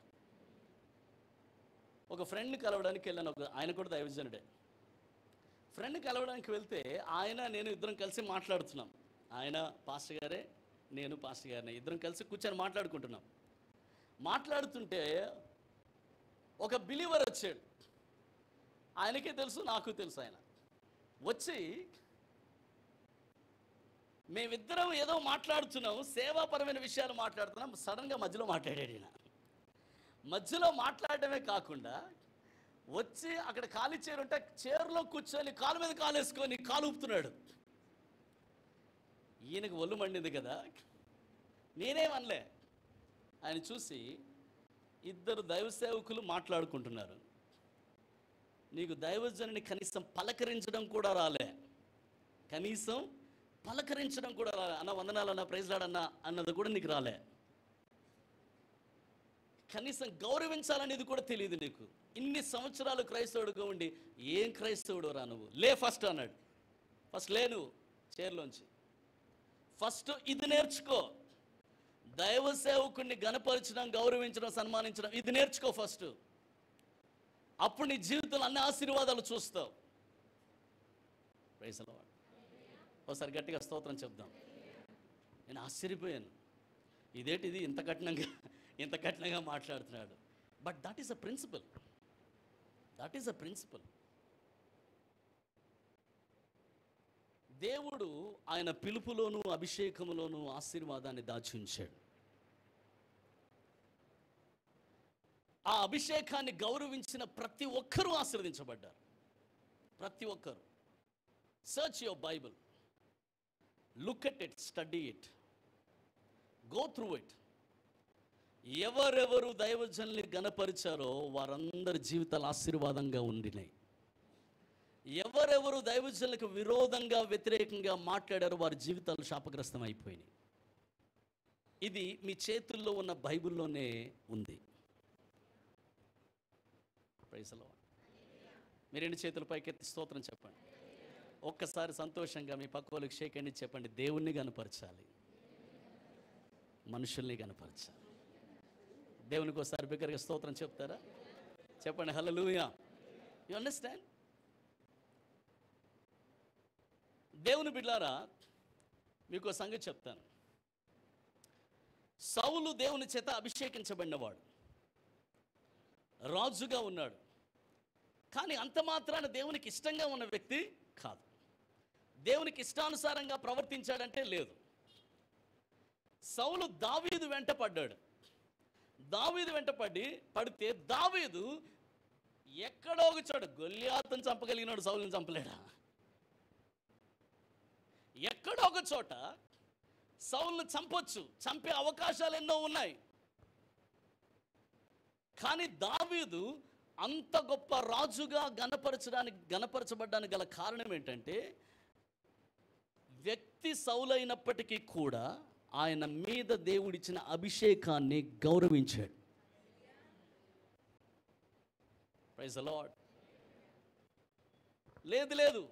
ఒక ఫ్రెండ్ని కలవడానికి వెళ్ళాను. ఆయన కూడా దైవజనుడే. ఫ్రెండ్ని కలవడానికి వెళ్తే నేను ఇద్దరం కలిసి మాట్లాడుతున్నాం. ఆయన పాస్టర్ గారే, నేను పాస్టర్ గారిని, ఇద్దరం కలిసి కూర్చొని మాట్లాడుకుంటున్నాం. మాట్లాడుతుంటే ఒక బిలీవర్ వచ్చాడు. ఆయనకే తెలుసు, నాకు తెలుసు. ఆయన వచ్చి మేమిద్దరం ఏదో మాట్లాడుతున్నాం, సేవాపరమైన విషయాలు మాట్లాడుతున్నాం. సడన్గా మధ్యలో మాట్లాడాడు ఈయన. మధ్యలో మాట్లాడటమే కాకుండా వచ్చి అక్కడ ఖాళీ చైర్ ఉంటే చైర్లో కూర్చొని కాలు మీద కాలు వేసుకొని కాలు ఊపుతున్నాడు. ఈయనకు ఒళ్ళు మండింది కదా, నేనేమనలే. ఆయన చూసి, ఇద్దరు దైవ సేవకులు మాట్లాడుకుంటున్నారు, నీకు దైవజనుని కనీసం పలకరించడం కూడా రాలే, కనీసం పలకరించడం కూడా రాలే, అన్న వందనాలన్నా, ప్రైజ్ లాడన్నా అన్నది కూడా నీకు రాలే, కనీసం గౌరవించాలనేది కూడా తెలియదు నీకు. ఇన్ని సంవత్సరాలు క్రైస్తవుడుగా ఉండి ఏం క్రైస్తవుడు రా నువ్వు, లే ఫస్ట్ అన్నాడు. ఫస్ట్ లే నువ్వు చైర్లోంచి, ఫస్ట్ ఇది నేర్చుకో. దైవ సేవకుడిని గణపరచడం, గౌరవించడం, సన్మానించడం, ఇది నేర్చుకో ఫస్ట్. అప్పుడు నీ జీవితంలో అన్ని ఆశీర్వాదాలు చూస్తావు. Praise the lord. ఒకసారి గట్టిగా స్తోత్రం చెప్దాం. నేను ఆశ్చర్యపోయాను, ఇదేంటిది ఇంత కఠినంగా మాట్లాడుతున్నాడు. But that is a principle. That is a principle. దేవుడు ఆయన పిలుపులోను అభిషేకములోను ఆశీర్వాదాన్ని దాచి ఉంచాడు. ఆ అభిషేకాన్ని గౌరవించిన ప్రతి ఒక్కరూ ఆశీర్వదించబడ్డారు. ప్రతి ఒక్కరు. Search your Bible, look at it, study it, go through it. ఎవరెవరు దైవజనుల్ని గణపరిచారో వారందరి జీవితాలు ఆశీర్వాదంగా ఉండినాయి. ఎవరెవరు దైవజనులకు విరోధంగా వ్యతిరేకంగా మాట్లాడారో వారి జీవితాలు శాపగ్రస్తం అయిపోయినాయి. ఇది మీ చేతుల్లో ఉన్న బైబిల్లోనే ఉంది. Praise the lord. మీరు రెండు చేతుల పైకెత్తి స్తోత్రం చెప్పండి. ఒక్కసారి సంతోషంగా మీ పక్క వాళ్ళకి షేక్ అండి చెప్పండి, దేవుణ్ణి గనపరచాలి, మనుషుల్ని గనపరచాలి. దేవునికి ఒకసారి బిగ్గరగా స్తోత్రం చెప్తారా? చెప్పండి హల్లెలూయా. You understand? దేవుని బిడ్డలారా, మీకు ఒక సంగతి చెప్తాను. సౌలు దేవుని చేత అభిషేకించబడినవాడు, రాజుగా ఉన్నాడు. కానీ అంత మాత్రాన దేవునికి ఇష్టంగా ఉన్న వ్యక్తి కాదు. దేవునికి ఇష్టానుసారంగా ప్రవర్తించాడంటే లేదు. సౌలు దావీదు వెంట పడ్డాడు. దావీదు వెంట పడితే దావీదు ఎక్కడో ఒక చోట గొల్లియాతును చంపగలిగినాడు, సౌలుని చంపలేడా? ఎక్కడో ఒక చోట సౌలును చంపొచ్చు, చంపే అవకాశాలు ఎన్నో ఉన్నాయి. కానీ దావీదు అంత గొప్ప రాజుగా గణపరచబడ్డానికి గల కారణం ఏంటంటే, వ్యక్తి సౌలు అయినప్పటికీ కూడా ఆయన మీద దేవుడిచ్చిన అభిషేకాన్ని గౌరవించాడు. Praise the lord. లేదు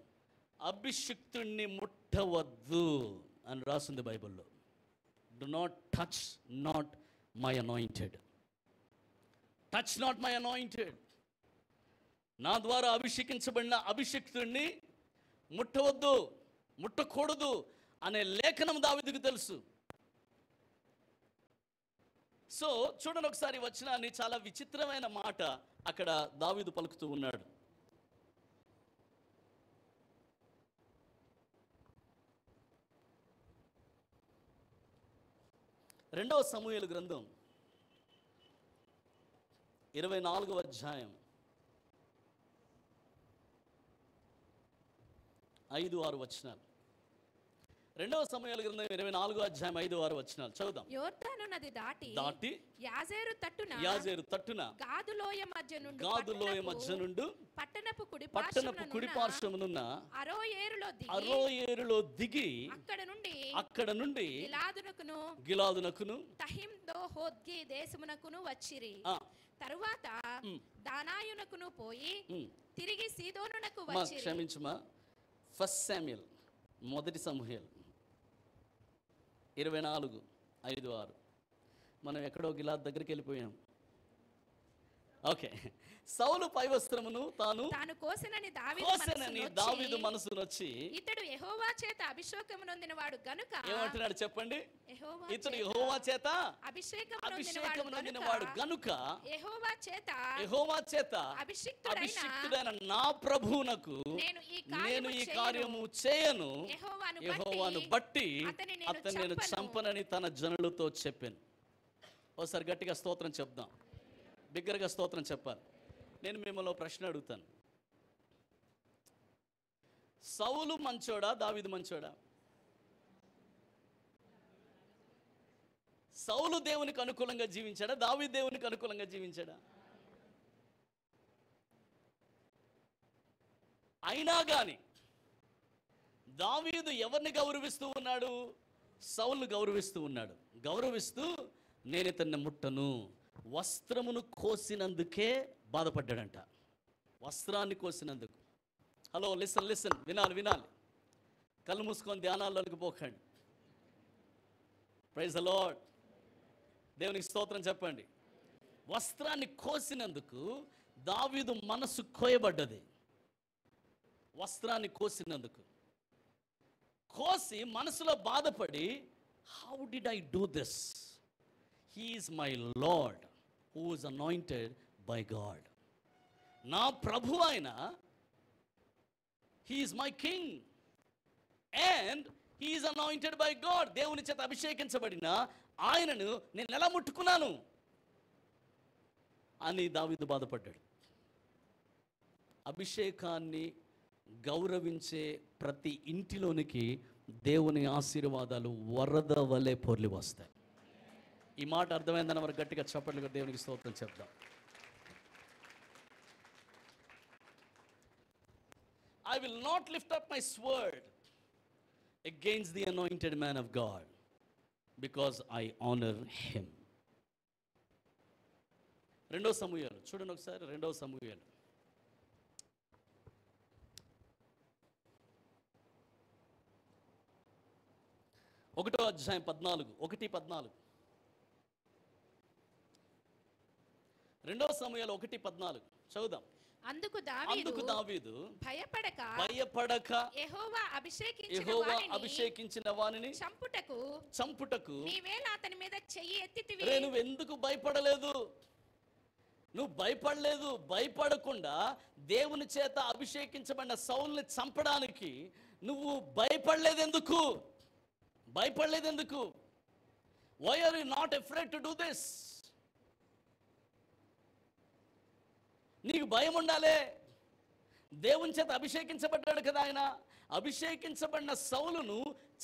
అభిషిక్తుణ్ణి ముట్టవద్దు అని రాసింది బైబిల్లో. Do not touch not my anointed. Touch not my anointed. నా ద్వారా అభిషేకించబడిన అభిషిక్తుణ్ణి ముట్టవద్దు, ముట్టకూడదు అనే లేఖనం దావీదుకు తెలుసు. సో చూడండి ఒకసారి వచనాన్ని, చాలా విచిత్రమైన మాట అక్కడ దావీదు పలుకుతూ ఉన్నాడు. రెండవ సమూయేలు గ్రంథం 24వ అధ్యాయం 5-6 వచనాలు. రెండవ సమూయేలు గ్రంథం 24వ అధ్యాయం 5-6 వచనాలు చదువుదాం. యోర్దాను నది దాటి యాజేరు తట్టున గాదులోయ మధ్య నుండి పట్టణపు కుడి పార్శ్వమునున్న అరోయేరులో దిగి అక్కడ నుండి గిలాదునకును తహిందోహోద్గి దేశమునకును వచ్చిరి. తరువాత దానాయునకును పోయి తిరిగి సీదోనునకు వచ్చిరి. క్షమించుమా, ఫస్ట్ శామ్యూయల్, మొదటి సమూయేలు 24:5-6. మనం ఎక్కడో గిలాద్ దగ్గరికి వెళ్ళిపోయాం. ఓకే. సౌలు పై వస్త్రమును తాను కోసెనని దావీదు మనసును వచ్చి, ఇతడు యెహోవా చేత అభిషేకము నొందినవాడు గనుక ఏమంటున్నాడు చెప్పండి? ఇతడు యెహోవా చేత అభిషేకము నొందినవాడు గనుక యెహోవా చేత అభిషిక్తుడైన నా ప్రభువునకు నేను ఈ కార్యము చేయను, యెహోవాను బట్టి అతన్ని నేను చంపనని తన జనులతో చెప్పాను. ఒకసారి గట్టిగా స్తోత్రం చెప్దాం, బిగ్గరగా స్తోత్రం చెప్పాలి. నేను మిమ్మల్ని ప్రశ్న అడుగుతాను, సౌలు మంచోడా, దావీదు మంచోడా? సౌలు దేవునికి అనుకూలంగా జీవించాడా, దావీదు దేవునికి అనుకూలంగా జీవించాడా? అయినా కానీ దావీదు ఎవరిని గౌరవిస్తూ ఉన్నాడు? సౌలును గౌరవిస్తూ ఉన్నాడు. గౌరవిస్తూ నేను ఇతన్ని ముట్టను. వస్త్రమును కోసినందుకే బాధపడ్డాడంట. వస్త్రాన్ని కోసినందుకు. హలో, లిసన్, వినాలి. కళ్ళు మూసుకొని ధ్యానాల్లోకి పోకండి. Praise the lord. దేవునికి స్తోత్రం చెప్పండి. వస్త్రాన్ని కోసినందుకు దావీదు మనసు కోయబడ్డది. వస్త్రాన్ని కోసినందుకు కోసి మనసులో బాధపడి, how did I do this? He is my lord who is anointed by God. నా ప్రభు ఆయన, he is my king and he is anointed by God. దేవుని చేత అభిషేకించబడిన ఆయనను నేను ఎలా ముట్టుకున్నాను అని దావీదు బాధపడ్డాడు. అభిషేకాన్ని గౌరవించే ప్రతి ఇంటిలోనికి దేవుని ఆశీర్వాదాలు వరద వలె పొర్లి వస్తాయి. ఈ మాట అర్థమైందని మరి గట్టిగా చప్పట్లుగా దేవునికి స్తోత్రం చెప్దాం. I will not lift up my sword against the anointed man of God because I honor him. రెండో సమూయేలు చూడండి ఒకసారి. రెండో సమూయేలు 1వ అధ్యాయం 1:14. రెండో సమూయేలు 1:14 చదువుదాం. అందుకు దావీదు భయపడక యెహోవా అభిషేకించిన వానిని చంపుటకు నీవేళ అతని మీద చెయ్యి ఎత్తితివి. నువ్వు ఎందుకు భయపడలేదు? నువ్వు భయపడలేదు. భయపడకుండా దేవుని చేత అభిషేకించబడిన సౌలుని చంపడానికి నువ్వు భయపడలేదు ఎందుకు? Why are you not afraid to do this? నీకు భయం ఉండాలి. దేవుని చేత అభిషేకించబడ్డాడు కదా ఆయన. అభిషేకించబడిన సౌలును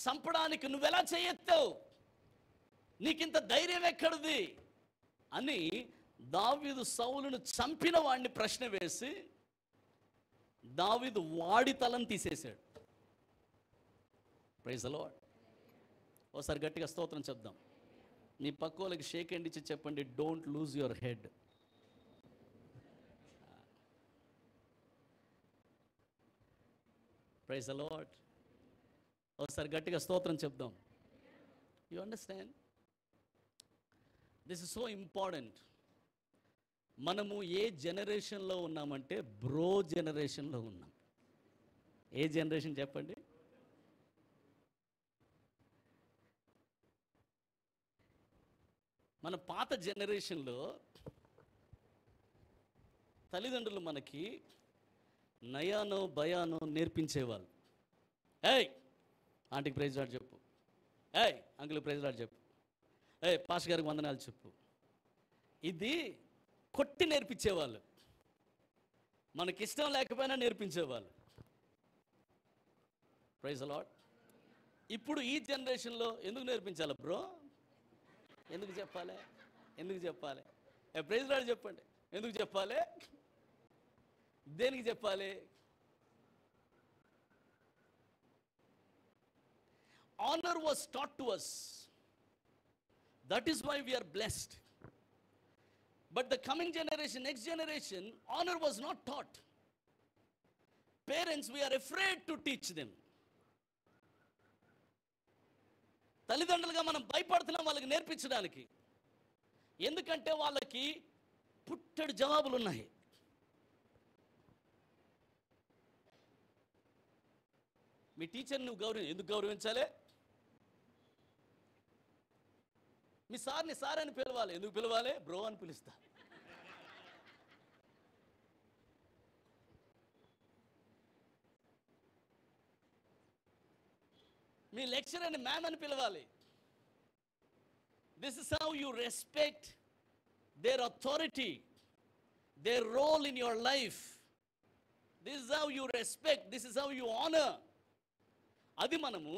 చంపడానికి నువ్వెలా చేయెత్తావు? నీకింత ధైర్యం ఎక్కడిది అని దావీదు సౌలును చంపిన వాడిని ప్రశ్న వేసి దావీదు వాడి తలను తీసేశాడు. Praise the lord. ఒకసారి గట్టిగా స్తోత్రం చెప్దాం. నీ పక్కోళ్ళకి షేక్ హ్యాండ్ ఇచ్చి చెప్పండి, don't lose your head. Praise the lord. ఒకసారి గట్టిగా స్తోత్రం చెప్దాం. You understand? This is so important. మనము ఏ జనరేషన్లో ఉన్నామంటే బ్రో జనరేషన్లో ఉన్నాం. ఏ జనరేషన్ చెప్పండి? మన పాత జనరేషన్లో తల్లిదండ్రులు మనకి నయానో భయానో నేర్పించేవాళ్ళు. ఏయ్ ఆంటీకి ప్రైజ్ లార్డ్ చెప్పు, ఏయ్ అంకుల్ ప్రైజ్ లార్డ్ చెప్పు, ఏయ్ పాస్టర్ గారికి వందనాలు చెప్పు. ఇది కొట్టి నేర్పించేవాళ్ళు, మనకిష్టం లేకపోయినా నేర్పించేవాళ్ళు. Praise the lord. ఇప్పుడు ఈ జనరేషన్లో ఎందుకు నేర్పించాలి బ్రో? ఎందుకు చెప్పాలి? ప్రైజ్ లార్డ్ చెప్పండి. ఎందుకు చెప్పాలి? దేనికి చెప్పాలి? honor was taught to us. That is why we are blessed. But the coming generation, next generation, honor was not taught. Parents, we are afraid to teach them. తల్లిదండ్రులుగా మనం భయపడుతున్నాం వాళ్ళకి నేర్పించడానికి. ఎందుకంటే వాళ్ళకి పుట్టడు జవాబులు ఉన్నాయి. మీ టీచర్ని నువ్వు ఎందుకు గౌరవించాలి? మీ సార్ని సార్ అని పిలవాలి. ఎందుకు పిలవాలి? బ్రో అని పిలుస్తా. మీ లెక్చరర్ని మ్యామ్ అని పిలవాలి. This is how you respect their authority, their role in your life. This is how you respect, this is how you honour. అది మనము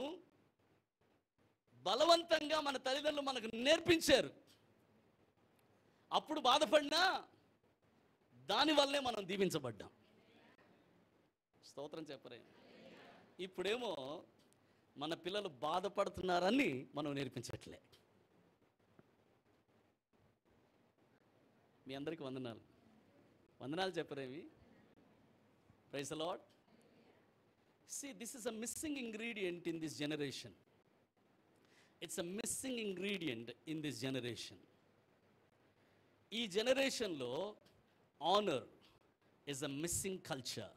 బలవంతంగా మన తల్లిదండ్రులు మనకు నేర్పించారు. అప్పుడు బాధపడినా దానివల్లే మనం దీవించబడ్డాం. స్తోత్రం చెప్పరే. ఇప్పుడేమో మన పిల్లలు బాధపడుతున్నారని మనం నేర్పించట్లే. మీ అందరికీ వందనాలు చెప్పరేమి? Praise the Lord. See, this is a missing ingredient in this generation. It's a missing ingredient in this generation. ఈ జనరేషన్లో honor is a missing culture,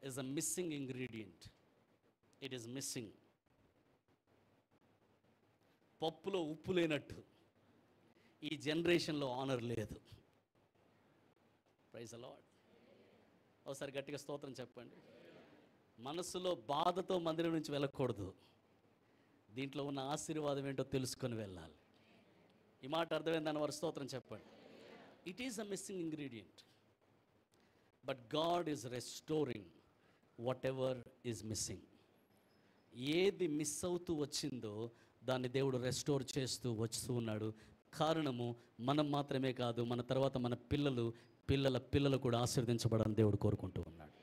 is a missing ingredient. It is missing. పప్పులో ఉప్పు లేనట్టు ఈ జనరేషన్లో honour లేదు. Praise the lord. ఒకసారి గట్టిగా స్తోత్రం చెప్పండి. మనసులో బాధతో మందిరం నుంచి వెళ్ళకూడదు, దీంట్లో ఉన్న ఆశీర్వాదం ఏంటో తెలుసుకొని వెళ్ళాలి. ఈ మాట అర్థమైందని వారు స్తోత్రం చెప్పండి. It is a missing ingredient, but God is restoring what ever is missing. ఏది మిస్ అవుతూ వచ్చిందో దాన్ని దేవుడు రెస్టోర్ చేస్తూ వస్తూ ఉన్నాడు. కారణము మనం మాత్రమే కాదు, మన తర్వాత మన పిల్లలు కూడా ఆశీర్వదించబడాలని దేవుడు కోరుకుంటూ ఉన్నాడు.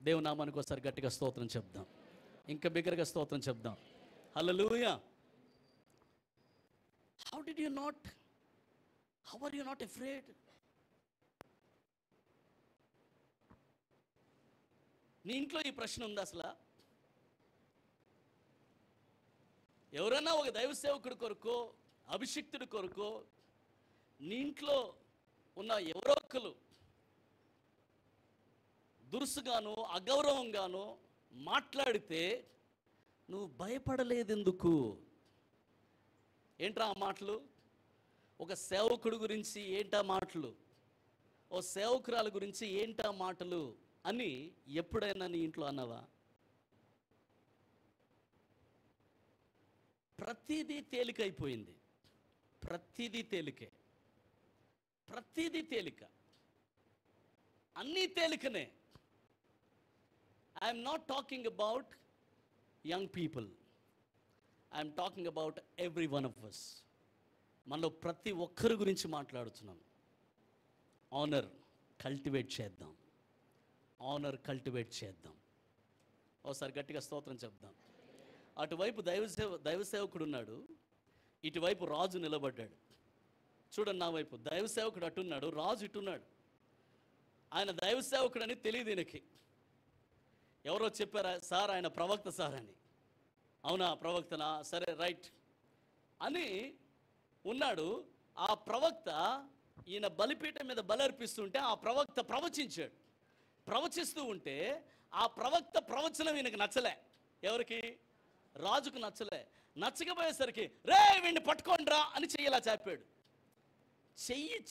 దేవుని నామానికి ఒకసారి గట్టిగా స్తోత్రం చెప్దాం, ఇంకా బిగ్గరగా స్తోత్రం చెప్దాం. Hallelujah. How are you not afraid? నీ ఇంట్లో ఈ ప్రశ్న ఉంది అసలు? ఎవరైనా ఒక దైవ సేవకుడి కొరకు, అభిషిక్తుడి కొరకు నీ ఇంట్లో ఉన్న ఎవరో ఒకరు దురుసుగాను అగౌరవంగాను మాట్లాడితే నువ్వు భయపడలేదెందుకు? ఏంట్రా ఆ మాటలు? ఒక సేవకుడి గురించి ఏంటా మాటలు, ఓ సేవకురాల గురించి ఏంటా మాటలు అని ఎప్పుడైనా నీ ఇంట్లో అన్నావా? ప్రతిదీ తేలికైపోయింది, ప్రతిదీ తేలికే, ప్రతిదీ తేలిక, అన్నీ తేలికనే. I'm not talking about young people, I'm talking about every one of us. మనలో ప్రతి ఒక్కరి గురించి మాట్లాడుతున్నాం. ఆనర్ కల్టివేట్ చేద్దాం, ఆనర్ కల్టివేట్ చేద్దాం. ఒకసారి గట్టిగా స్తోత్రం చెప్దాం. అటువైపు దైవ సేవకుడు ఉన్నాడు, ఇటువైపు రాజు నిలబడ్డాడు. చూడండి, నా వైపు దైవ సేవకుడు అట్టున్నాడు, రాజు ఇట్టున్నాడు. ఆయన దైవ సేవకుడు అని తెలియదు ఈయనకి. ఎవరో చెప్పారా, సార్ ఆయన ప్రవక్త సార్ అని. అవునా, ప్రవక్తనా? సరే, రైట్ అని ఉన్నాడు. ఆ ప్రవక్త ఈయన బలిపీఠం మీద బలర్పిస్తుంటే ఆ ప్రవక్త ప్రవచించాడు. ప్రవచిస్తూ ఉంటే ఆ ప్రవక్త ప్రవచనం ఈయనకి నచ్చలే. ఎవరికి? రాజుకు నచ్చలే. నచ్చకపోయేసరికి రే వీడిని పట్టుకోండిరా అని చెయ్యిలా చాపాడు.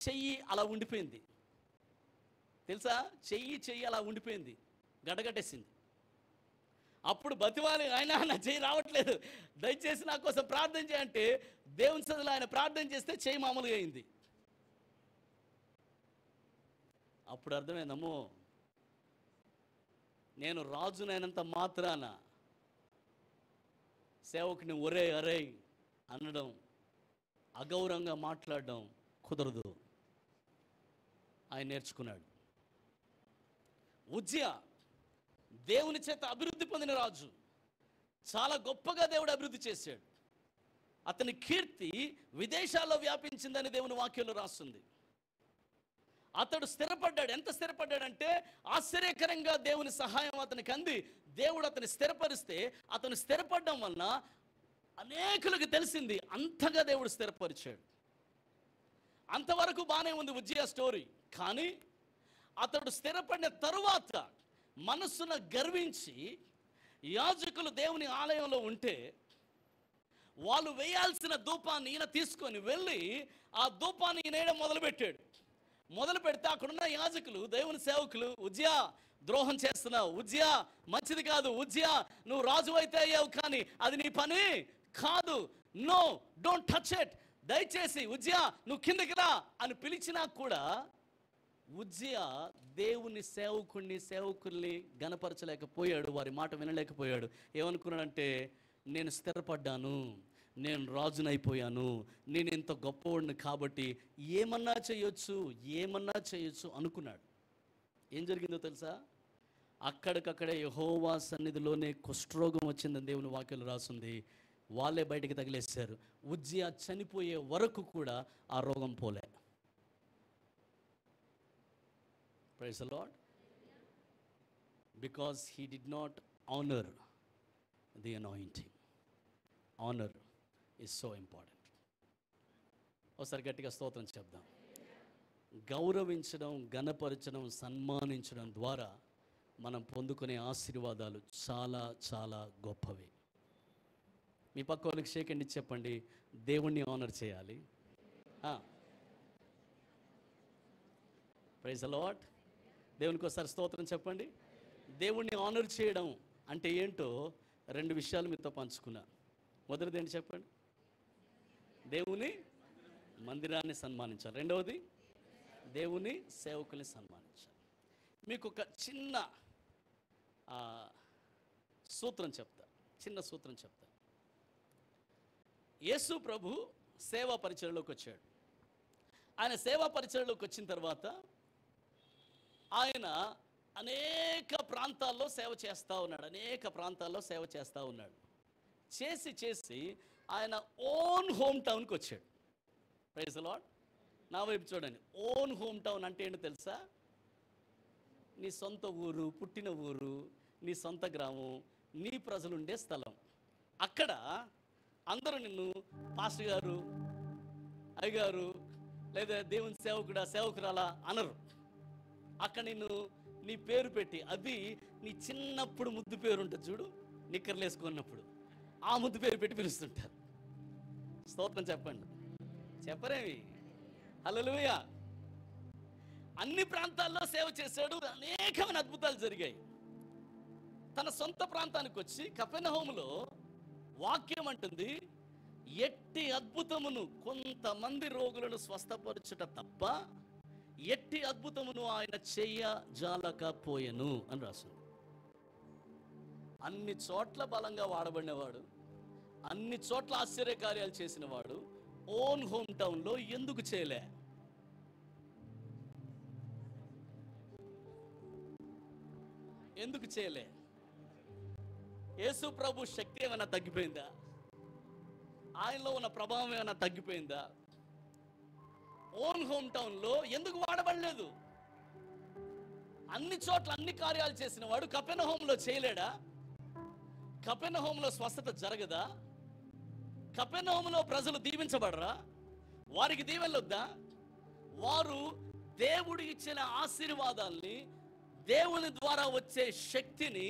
చెయ్యి అలా ఉండిపోయింది. తెలుసా, చెయ్యి అలా ఉండిపోయింది, గడగట్టేసింది. అప్పుడు బతివాలి, ఆయన నా చెయ్యి రావట్లేదు, దయచేసి నా కోసం ప్రార్థన చేయంటే దేవుని సన్నిధిలో ఆయన ప్రార్థన చేస్తే చెయ్యి మామూలుగా అయింది. అప్పుడు అర్థమైందమ్మో, నేను రాజునైనంత మాత్రాన సేవకుని ఒరే అరే అనడం, అగౌరవంగా మాట్లాడడం కుదరదు. ఆయన నేర్చుకున్నాడు. ఉజ్జియా దేవుని చేత అభివృద్ధి పొందిన రాజు, చాలా గొప్పగా దేవుడు అభివృద్ధి చేశాడు. అతని కీర్తి విదేశాల్లో వ్యాపించిందని దేవుని వాక్యంలో రాస్తుంది. అతడు స్థిరపడ్డాడు. ఎంత స్థిరపడ్డాడంటే ఆశ్చర్యకరంగా దేవుని సహాయం అతనికి అంది. దేవుడు అతని స్థిరపరిస్తే అతను స్థిరపడడం వలన అనేకులకు తెలిసింది. అంతగా దేవుడు స్థిరపరిచాడు. అంతవరకు బాగానే ఉంది ఉజ్జియా స్టోరీ. కానీ అతడు స్థిరపడిన తరువాత మనస్సున గర్వించి యాజకులు దేవుని ఆలయంలో ఉంటే వాళ్ళు వేయాల్సిన ధూపాన్ని ఈయన తీసుకొని వెళ్ళి ఆ ధూపాన్ని ఈయన వేయడం మొదలుపెట్టాడు. మొదలు పెడితే అక్కడున్న యాజకులు, దేవుని సేవకులు, ఉజ్జియా ద్రోహం చేస్తున్నావు, ఉజ్జియా మంచిది కాదు, ఉజ్జియా నువ్వు రాజు అయితే అయ్యావు కానీ అది నీ పని కాదు, నో డోంట్ టచ్ ఇట్, దయచేసి ఉజ్జియా నువ్వు కిందకి రా అని పిలిచినా కూడా ఉజ్జియా దేవుని సేవకుల్ని గనపరచలేకపోయాడు, వారి మాట వినలేకపోయాడు. ఏమనుకున్నాడంటే, నేను స్థిరపడ్డాను, నేను రాజునైపోయాను, నేను ఇంత గొప్పవాడిని కాబట్టి ఏమన్నా చేయొచ్చు అనుకున్నాడు. ఏం జరిగిందో తెలుసా? అక్కడికక్కడే యెహోవా సన్నిధిలోనే కుష్ఠరోగం వచ్చిందని దేవుని వాక్యంలో రాస్తుంది. వాళ్ళే బయటికి తగిలేశారు. ఉజ్జియా చనిపోయే వరకు కూడా ఆ రోగం పోలే. Praise the lord. Because he did not honour the anointing. Honour is so important. ఒకసారి గట్టిగా స్తోత్రం చెప్దాం. గౌరవించడం, ఘనపరచడం, సన్మానించడం ద్వారా మనం పొందుకునే ఆశీర్వాదాలు చాలా చాలా గొప్పవి. మీ పక్క వాళ్ళకి షేక్ అండ్ చెప్పండి, దేవుణ్ణి ఆనర్ చేయాలి. Praise the lord. దేవునికి ఒకసారి స్తోత్రం చెప్పండి. దేవుణ్ణి ఆనర్ చేయడం అంటే ఏంటో 2 విషయాలు మీతో పంచుకున్నా. మొదటిది ఏంటి చెప్పండి? దేవుని మందిరాన్ని సన్మానించాలి. రెండవది దేవుని సేవకుల్ని సన్మానించాలి. మీకు ఒక చిన్న సూత్రం చెప్తా. యేసు ప్రభు సేవా పరిచర్యలోకి వచ్చాడు. ఆయన సేవా పరిచర్యలోకి వచ్చిన తర్వాత ఆయన అనేక ప్రాంతాల్లో సేవ చేస్తూ ఉన్నాడు. చేసి ఆయన ఓన్ హోమ్ టౌన్కి వచ్చాడు. Praise the lord. నా వైపు చూడండి. ఓన్ హోమ్ టౌన్ అంటే ఏంటో తెలుసా? నీ సొంత ఊరు, పుట్టిన ఊరు, నీ సొంత గ్రామం, నీ ప్రజలుండే స్థలం. అక్కడ అందరూ నిన్ను పాస్టర్ గారు, అయ్యగారు, లేదా దేవుని సేవకురాలా అనరు. అక్కడ నీ పేరు పెట్టి, అది నీ చిన్నప్పుడు ముద్దు పేరు ఉంటుంది చూడు, నిక్కర్లు వేసుకున్నప్పుడు, ఆ ముద్దు పేరు పెట్టి పిలుస్తుంటారు. స్తోత్రం చెప్పండి. చెప్పరేమి? హల్లెలూయా. అన్ని ప్రాంతాల్లో సేవ చేశాడు. అనేకమైన అద్భుతాలు జరిగాయి. తన సొంత ప్రాంతానికి వచ్చి కపెర్నహూములో వాక్యం అంటుంది, ఎట్టి అద్భుతమును, కొంతమంది రోగులను స్వస్థపరచుట తప్ప ఎట్టి అద్భుతమును ఆయన చెయ్యజాలకపోయెను అని రాసింది. అన్ని చోట్ల బలంగా వాడబడినవాడు, అన్ని చోట్ల ఆశ్చర్యకార్యాలు చేసినవాడు ఓన్ హోమ్ టౌన్లో ఎందుకు చేయలే? యేసు ప్రభు శక్తి ఏమైనా తగ్గిపోయిందా? ఆయనలో ఉన్న ప్రభావం ఏమైనా తగ్గిపోయిందా? ఓన్ హోమ్ టౌన్లో ఎందుకు వాడబడలేదు? అన్ని చోట్ల అన్ని కార్యాలు చేసిన వాడు కపెర్నహూములో చేయలేడా? కపెర్నహూములో స్వస్థత జరగదా? కపెర్నహూములో ప్రజలు దీవించబడరా? వారికి దీవెనలొద్దా? వారు దేవుడు ఇచ్చిన ఆశీర్వాదాల్ని, దేవుని ద్వారా వచ్చే శక్తిని,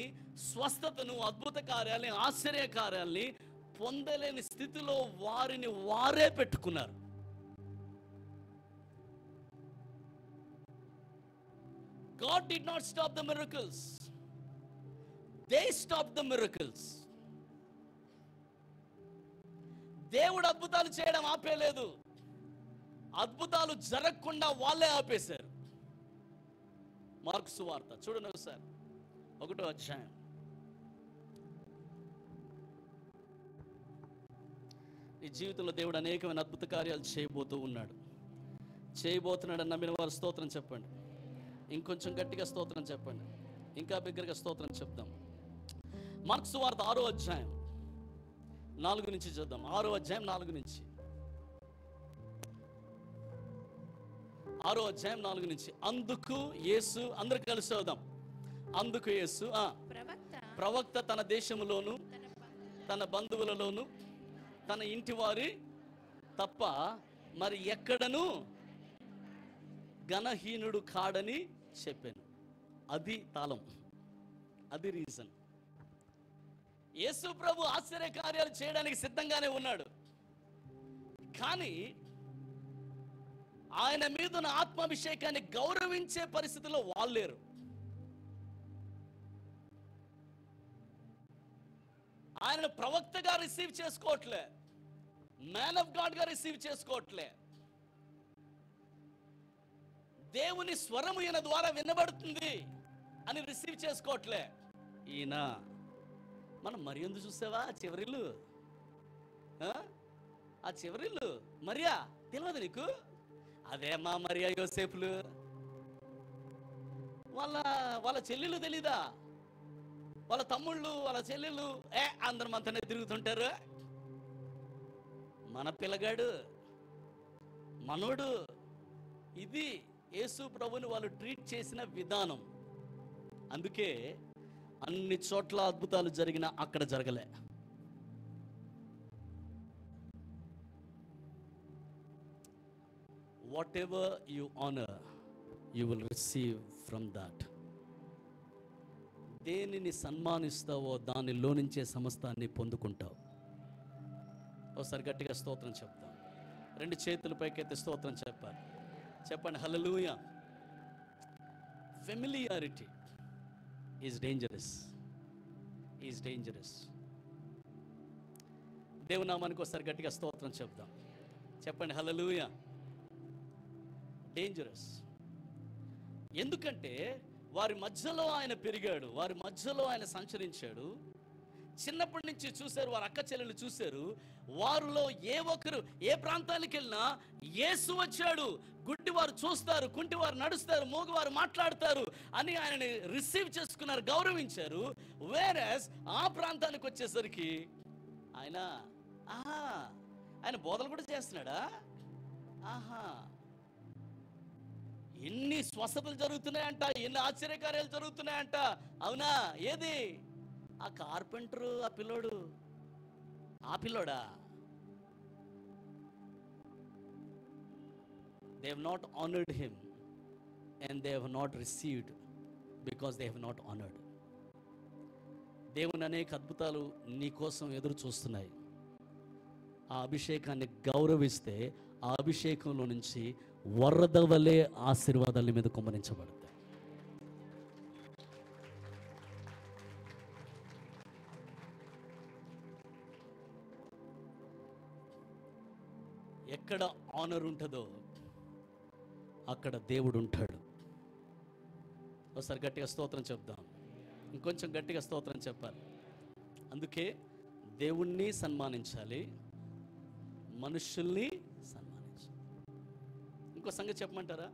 స్వస్థతను, అద్భుత కార్యాలని, ఆశ్చర్య కార్యాలని పొందలేని స్థితిలో వారిని వారే పెట్టుకున్నారు. God did not stop the miracles. They stopped the miracles. దేవుడు అద్భుతాలు చేయడం ఆపేలేదు. అద్భుతాలు జరగకుండా వాళ్ళే ఆపేశారు. మార్కు సువార్త చూడండి ఒకసారి, 1వ అధ్యాయం. నీ జీవితంలో దేవుడు అనేకమైన అద్భుత కార్యాలు చేయబోతున్నాడని నమ్మిన వారు స్తోత్రం చెప్పండి. ఇంకొంచెం గట్టిగా స్తోత్రం చెప్పండి. ఇంకా బిగ్గరగా స్తోత్రం చెప్దాం. మార్కు సువార్త 6వ అధ్యాయం 4 నుంచి చూద్దాం. 6వ అధ్యాయం 4 నుంచి. 6వ అధ్యాయం 4 నుంచి. అందుకు యేసు, అందరు కలిసి చదువుదాం. అందుకు యేసు ప్రవక్త తన దేశములోను, తన బంధువులలోను, తన ఇంటి వారి తప్ప మరి ఎక్కడను ఘనహీనుడు కాడని చెప్పాను. అది తాళం, అది రీజన్. యేసు ప్రభు ఆశ్చర్య కార్యాలు చేయడానికి సిద్ధంగానే ఉన్నాడు. కానీ ఆయన మీద ఉన్న ఆత్మాభిషేకాన్ని గౌరవించే పరిస్థితిలో వాళ్ళు లేరు. ఆయనను ప్రవక్తగా రిసీవ్ చేసుకోవట్లే, మ్యాన్ ఆఫ్ గాడ్ గా రిసీవ్ చేసుకోవట్లే. దేవుని స్వరము ఈయన ద్వారా వినబడుతుంది అని రిసీవ్ చేసుకోవట్లే. ఈయన మనం మరి ఎందుకు చూసావా చివరిల్లు, ఆ చివరిల్లు మరియా తెలియదు నీకు? అదే మా మరియా యోసేపులు, వాళ్ళ చెల్లెలు తెలీదా? వాళ్ళ తమ్ముళ్ళు, వాళ్ళ చెల్లెళ్ళు అందరం అంతనే తిరుగుతుంటారు. మన పిల్లగాడు, మనోడు. ఇది యేసు ప్రభుని వాళ్ళు ట్రీట్ చేసిన విధానం. అందుకే అన్ని చోట్ల అద్భుతాలు జరిగినా అక్కడ జరగలే. Whatever you honor, you will receive from that. దేనిని సన్మానిస్తావో దానిలో నుంచే సమస్తాన్ని పొందుకుంటావు. ఒకసారి గట్టిగా స్తోత్రం చెప్తాం. 2 చేతుల పైకెత్తి స్తోత్రం చెప్పండి. హల్లెలూయా. Familiarity is dangerous. దేవుని నామానికి ఒకసారి గట్టిగా స్తోత్రం చెప్దాం. చెప్పండి హల్లెలూయా. డేంజరస్. ఎందుకంటే వారి మధ్యలో ఆయన పెరిగాడు, వారి మధ్యలో ఆయన సంచరించాడు. చిన్నప్పటి నుంచి చూశారు, వారి అక్క చెల్లెలు చూశారు. వారిలో ఏ ఒక్కరు ఏ ప్రాంతానికి వెళ్ళినా యేసు వచ్చాడు, గుడ్డివారు చూస్తారు, కుంటివారు నడుస్తారు, మూగవారు మాట్లాడతారు అని ఆయనని రిసీవ్ చేసుకున్నారు, గౌరవించారు. వేరస్ ఆ ప్రాంతానికి వచ్చేసరికి ఆయన బోధలు కూడా చేస్తున్నాడా? ఎన్ని స్వస్థతలు జరుగుతున్నాయంట, ఎన్ని ఆశ్చర్యకార్యాలు జరుగుతున్నాయంట. అవునా? ఏది ఆ కార్పెంటరు, ఆ పిల్లోడా? They have not honored him and they have not received because they have not honored. దేవుని అనేక అద్భుతాలు నీ కోసం ఎదురు చూస్తున్నాయి. ఆ అభిషేకాన్ని గౌరవిస్తే ఆ అభిషేకంలో నుంచి వరద వలె ఆశీర్వాదాల మీద కుమ్మరించబడతాయి. ఎక్కడ ఆనర్ ఉంటుందో అక్కడ దేవుడు ఉంటాడు. ఒకసారి గట్టిగా స్తోత్రం చెప్దాం. ఇంకొంచెం గట్టిగా స్తోత్రం చెప్పాలి. అందుకే దేవుణ్ణి సన్మానించాలి, మనుషుల్ని సన్మానించాలి. ఇంకో సంగతి చెప్పమంటారా?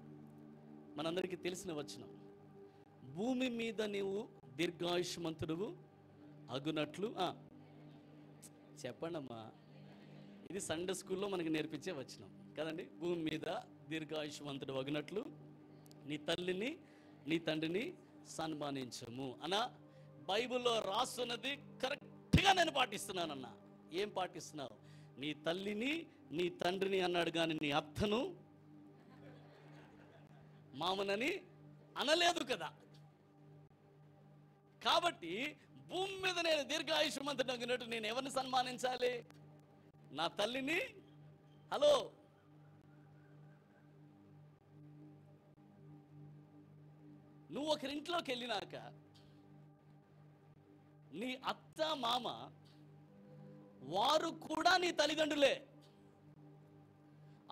మనందరికీ తెలిసిన వచనం, భూమి మీద నీవు దీర్ఘాయుష్మంతుడువు అగునట్లు. చెప్పండమ్మా, ఇది సండే స్కూల్లో మనకి నేర్పించే వచనం కదండి. భూమి మీద దీర్ఘాయుష్మంతుడు అగునట్లు నీ తల్లిని నీ తండ్రిని సన్మానించము అన్న బైబిల్లో రాస్తున్నది కరెక్ట్గా నేను పాటిస్తున్నానన్నా. ఏం పాటిస్తున్నావు? నీ తల్లిని నీ తండ్రిని అన్నాడు, కానీ నీ అత్తను మామనని అనలేదు కదా. కాబట్టి భూమి మీద నేను దీర్ఘాయుష్మంతుడు అగినట్టు నేను ఎవరిని సన్మానించాలి? నా తల్లిని. హలో, నువ్వు ఒకరింట్లోకి వెళ్ళినాక నీ అత్త మామ వారు కూడా నీ తల్లిదండ్రులే.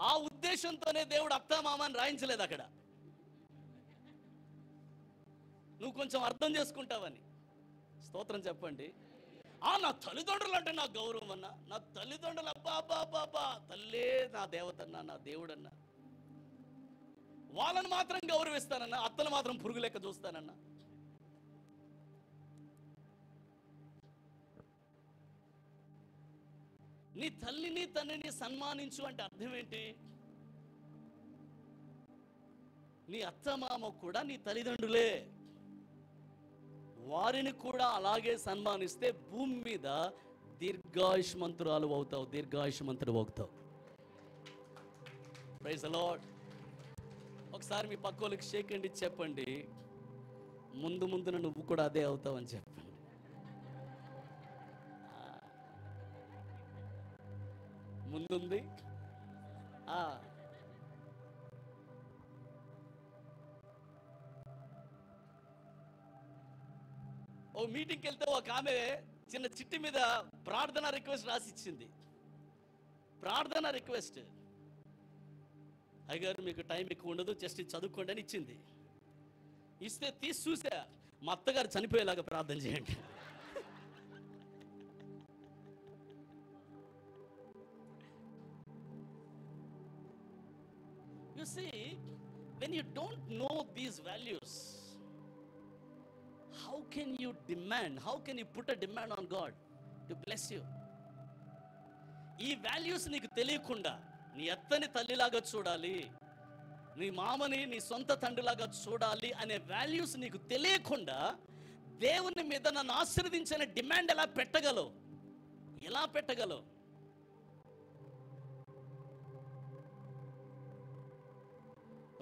ఆ ఉద్దేశంతోనే దేవుడు అత్త మామని రాయించలేదు అక్కడ. నువ్వు కొంచెం అర్థం చేసుకుంటావని. స్తోత్రం చెప్పండి. నా తల్లిదండ్రులు అంటే నాకు గౌరవం అన్నా, నా తల్లిదండ్రులు అబ్బా తల్లే నా దేవతన్నా, నా దేవుడన్నా. వాళ్ళని మాత్రం గౌరవిస్తానన్నా, అత్తను మాత్రం పురుగు లెక్క చూస్తానన్నా. నీ తల్లిని తండ్రిని సన్మానించు అంటే అర్థం ఏంటి? నీ అత్త మామ కూడా నీ తల్లిదండ్రులే. వారిని కూడా అలాగే సన్మానిస్తే భూమి మీద దీర్ఘాయుష్మంతురాలు అవుతావు, దీర్ఘాయుష్మంతుడు అవుతావు. Praise the lord. ఒకసారి మీ పక్కోళ్ళకి షేక్ అండి చెప్పండి, ముందు ముందున నువ్వు కూడా అదే అవుతావు అని చెప్పండి. ముందుంది. ఓ మీటింగ్కి వెళ్తే ఒక ఆమె చిన్న చిట్టి మీద ప్రార్థన రిక్వెస్ట్ రాసి ఇచ్చింది. ప్రార్థన రిక్వెస్ట్, అయ్యగారు మీకు టైం ఎక్కువ ఉండదు, జస్ట్ చదువుకోండి అని ఇచ్చింది. ఇస్తే తీసి చూసా, మా అత్తగారు చనిపోయేలాగా ప్రార్థన చేయండి. You see, when you don't know these values, how can you demand, how can you put a demand on God to bless you? ఈ వాల్యూస్ నీకు తెలియకుండా, నీ అత్తని తల్లిలాగా చూడాలి, నీ మామని నీ సొంత తండ్రిలాగా చూడాలి అనే వాల్యూస్ నీకు తెలియకుండా దేవుని మీద నన్ను ఆశీర్వదించని డిమాండ్ ఎలా పెట్టగలవు? ఎలా పెట్టగలవు?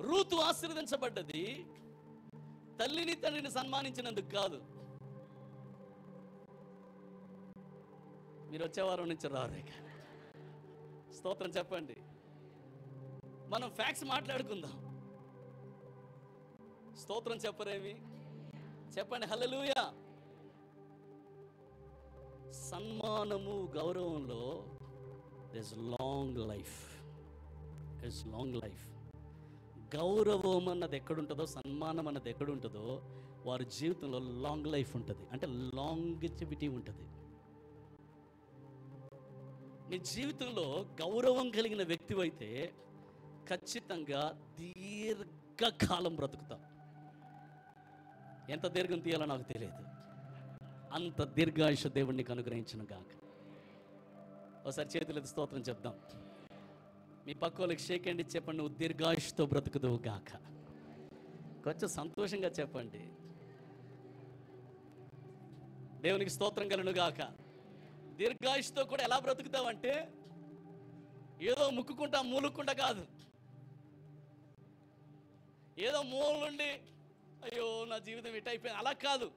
రూతు ఆశీర్వదించబడ్డది తల్లిని తండ్రిని సన్మానించినందుకు కాదు. మీరు వచ్చే వారం నుంచి రారే. స్తోత్రం చెప్పండి. మనం ఫ్యాక్ట్స్ మాట్లాడుకుందాం. స్తోత్రం చెప్పరేమి? చెప్పండి హల్లెలూయా. సన్మానము, గౌరవంలో this long life, it's long life. గౌరవం అన్నది ఎక్కడుంటుందో, సన్మానం అన్నది ఎక్కడుంటుందో వారి జీవితంలో లాంగ్ లైఫ్ ఉంటుంది, అంటే లాంగిటివిటీ ఉంటుంది. నీ జీవితంలో గౌరవం కలిగిన వ్యక్తివైతే ఖచ్చితంగా దీర్ఘకాలం బ్రతుకుతావు. ఎంత దీర్ఘం తీయాలో నాకు తెలియదు, అంత దీర్ఘాయుష దేవుడికి అనుగ్రహించను గాక. ఒకసారి చేతులెత్తి స్తోత్రం చెప్దాం. మీ పక్క వాళ్ళకి షేక్ హ్యాండ్ ఇచ్చి చెప్పండి, నువ్వు దీర్ఘాయుషతో బ్రతుకుదువు గాక. కొంచెం సంతోషంగా చెప్పండి. దేవునికి స్తోత్రం కలుగును గాక. దీర్ఘాయుషతో కూడా ఎలా బ్రతుకుతావంటే ఏదో ముక్కుకుంటా మూలుక్కుంటా కాదు, ఏదో మూల నుండి అయ్యో నా జీవితం ఇటైపోయింది అలా కాదు.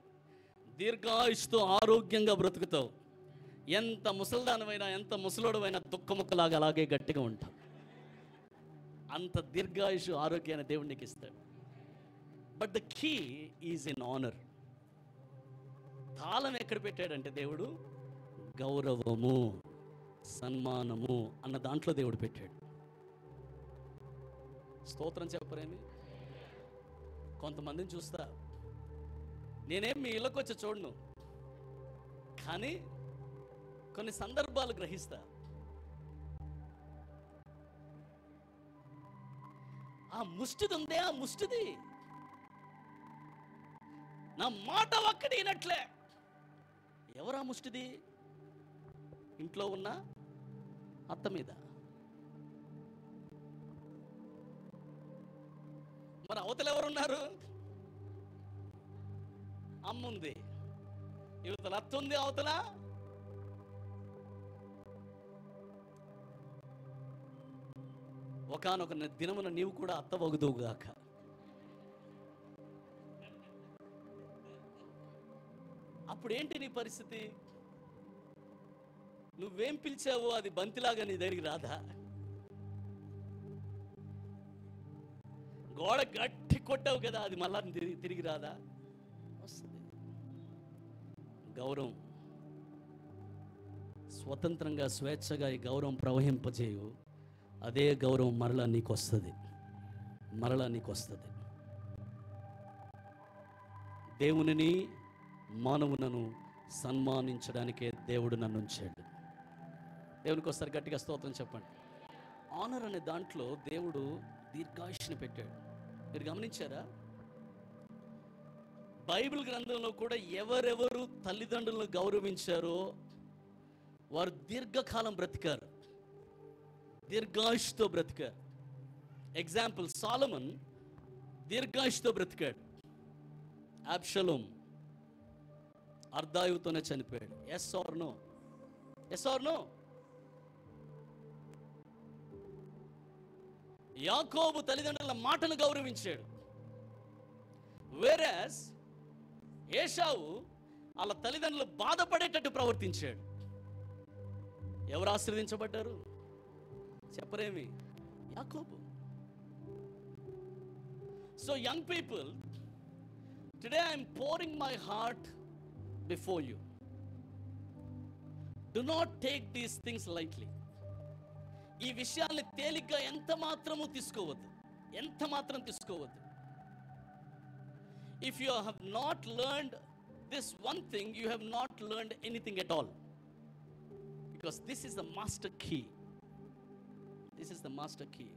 దీర్ఘాయుషతో ఆరోగ్యంగా బ్రతుకుతావు. ఎంత ముసల్దానమైనా, ఎంత ముసలోడమైనా దుఃఖముక్కలాగా అలాగే గట్టిగా ఉంటావు. అంత దీర్ఘాయుషు ఆరోగ్యాన్ని దేవుడు నీకు ఇస్తాడు. But the key is in honour. తాళం ఎక్కడ పెట్టాడంటే దేవుడు గౌరవము, సన్మానము అన్న దాంట్లో దేవుడు పెట్టాడు. స్తోత్రం చెప్పరేమి? కొంతమందిని చూస్తా, నేనేం మీ ఇళ్ళకి వచ్చి చూడను, కానీ కొన్ని సందర్భాలు గ్రహిస్తా. ఆ ముష్టిది ఉందే, ఆ ముష్టిది నా మాట ఒక్కటి వినట్లే. ఎవరా ముష్టిది? ఇంట్లో ఉన్న అత్త మీద. మరి అవతల ఎవరున్నారు? అమ్మ ఉంది, ఇవతల అత్త ఉంది, అవతల ఒకానొక దినమున నీవు కూడా అత్త వగుదువుగాక. అప్పుడేంటి నీ పరిస్థితి? నువ్వేం పిలిచావో అది బంతిలాగా నీ దగ్గరికి రాదా? గోడ గట్టి కొట్టావు కదా, అది మళ్ళా తిరిగి రాదా? వస్తుంది. గౌరవం స్వతంత్రంగా, స్వేచ్ఛగా ఈ గౌరవం ప్రవహింపజేయు. అదే గౌరవం మరలా నీకు వస్తుంది, మరలా నీకు వస్తుంది. దేవునిని, మానవులను సన్మానించడానికే దేవుడు నన్ను ఉంచాడు. దేవునికి ఒకసారి గట్టిగా స్తోత్రం చెప్పండి. ఆనర్ అనే దాంట్లో దేవుడు దీర్ఘాయుష్ని పెట్టాడు. మీరు గమనించారా? బైబిల్ గ్రంథంలో కూడా ఎవరెవరు తల్లిదండ్రులను గౌరవించారో వారు దీర్ఘకాలం బ్రతికారు, దీర్ఘాయుష్తో బ్రతికారు. ఎగ్జాంపుల్, సాలమన్ దీర్ఘాయుష్తో బ్రతికాడు. అబ్షలోం అర్ధాయువుతోనే చనిపోయాడు. Yes or no? Yes or no? యాకోబు తల్లిదండ్రుల మాటను గౌరవించాడు. వేరస్ ఏశావు వాళ్ళ తల్లిదండ్రులు బాధపడేటట్టు ప్రవర్తించాడు. ఎవరు ఆశీర్వదించబడ్డారు చెప్పరేమి? యాకోబు. So young people, today I'm pouring my heart before you. Do not take these things lightly. ఈ విషయాల్ని తేలిగ్గా ఎంత మాత్రము తీసుకోవద్దు, ఎంత మాత్రం తీసుకోవద్దు. If you have not learned this one thing, you have not learned anything at all, because this is the master key. This is the master key.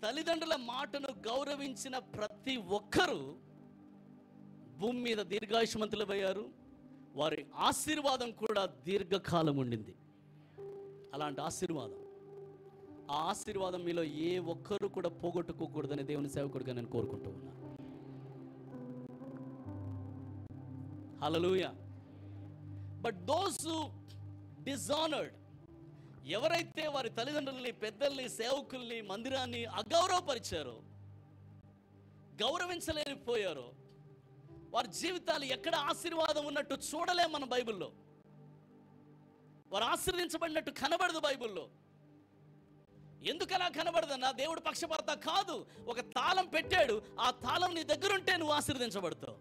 తల్లిదండ్రుల మాటను గౌరవించిన ప్రతి ఒక్కరూ భూమి మీద దీర్ఘాయుష్మంతులయ్యారు. వారి ఆశీర్వాదం కూడా దీర్ఘకాలం ఉండింది. అలాంటి ఆశీర్వాదం, ఆ ఆశీర్వాదం మీలో ఏ ఒక్కరు కూడా పోగొట్టుకోకూడదని దేవుని సేవకుడిగా నేను కోరుకుంటూ ఉన్నాను. హల్లెలూయా. బట్ దోస్ హూ డిజానర్డ్, ఎవరైతే వారి తల్లిదండ్రుల్ని, పెద్దల్ని, సేవకుల్ని, మందిరాన్ని అగౌరవపరిచారో, గౌరవించలేకపోయారో, వారి జీవితాలు ఎక్కడ ఆశీర్వాదం ఉన్నట్టు చూడలేం మన బైబిల్లో. వారు ఆశీర్వదించబడినట్టు కనబడదు బైబిల్లో. ఎందుకు అలా కనబడదన్నా? దేవుడు పక్షపాత కాదు. ఒక తాళం పెట్టాడు, ఆ తాళం నీ దగ్గర ఉంటే నువ్వు ఆశీర్వదించబడతావు.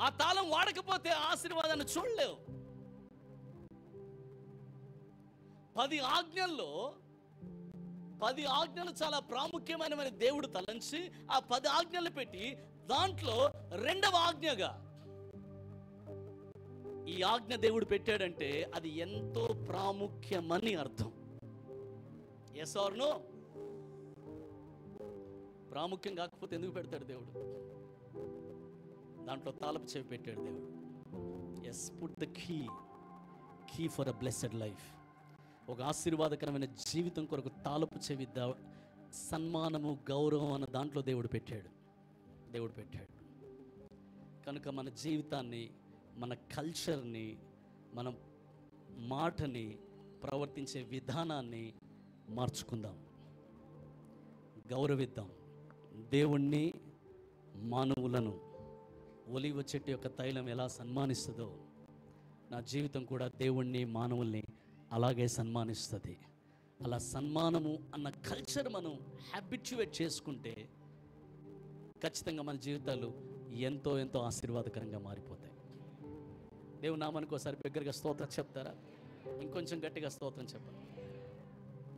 ఆ తాళం వాడకపోతే ఆశీర్వాదాన్ని చూడలేవు. 10 ఆజ్ఞల్లో 10 ఆజ్ఞలు చాలా ప్రాముఖ్యమైనవని దేవుడు తలంచి ఆ 10 ఆజ్ఞలు పెట్టి దాంట్లో 2వ ఆజ్ఞగా ఈ ఆజ్ఞ దేవుడు పెట్టాడంటే అది ఎంతో ప్రాముఖ్యమని అర్థం. Yes or no? ప్రాముఖ్యం కాకపోతే ఎందుకు పెడతాడు దేవుడు? దాంట్లో తాళపు చెవి పెట్టాడు దేవుడు. Yes, put the key for a blessed life. ఒక ఆశీర్వాదకరమైన జీవితం కొరకు తాళపు చెవి, సన్మానము, గౌరవం అన్న దాంట్లో దేవుడు పెట్టాడు. కనుక మన జీవితాన్ని, మన కల్చర్ని, మన మాటని, ప్రవర్తించే విధానాన్ని మార్చుకుందాం, గౌరవిద్దాం. దేవుణ్ణి, మానవులను ఒలివ చెట్టు యొక్క తైలం ఎలా సన్మానిస్తుందో నా జీవితం కూడా దేవుణ్ణి, మానవుల్ని అలాగే సన్మానిస్తుంది. అలా సన్మానము అన్న కల్చర్ మనం హ్యాబిట్యుయేట్ చేసుకుంటే ఖచ్చితంగా మన జీవితాలు ఎంతో ఎంతో ఆశీర్వాదకరంగా మారిపోతాయి. దేవుని నామానికి ఒకసారి బిగ్గరగా స్తోత్రం చెప్తారా? ఇంకొంచెం గట్టిగా స్తోత్రం చెప్పాలి.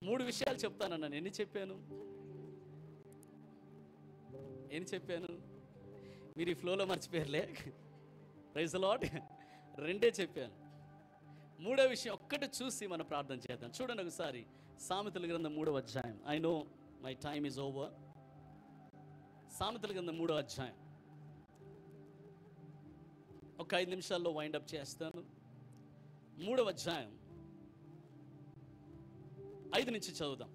3 విషయాలు చెప్తానన్నాను. ఎన్ని చెప్పాను? మీరు ఈ ఫ్లోలో మర్చిపోయారులే. Praise the lord. 2 చెప్పాను. 3వ విషయం ఒక్కటి చూసి మనం ప్రార్థన చేద్దాం. చూడండి ఒకసారి సామెతల గ్రంథం 3వ అధ్యాయం. I know my time is over. సామెతల గ్రంథం 3వ అధ్యాయం ఒక 5 నిమిషాల్లో వైండప్ చేస్తాను. 3వ అధ్యాయం 5 నుంచి చదువుదాం.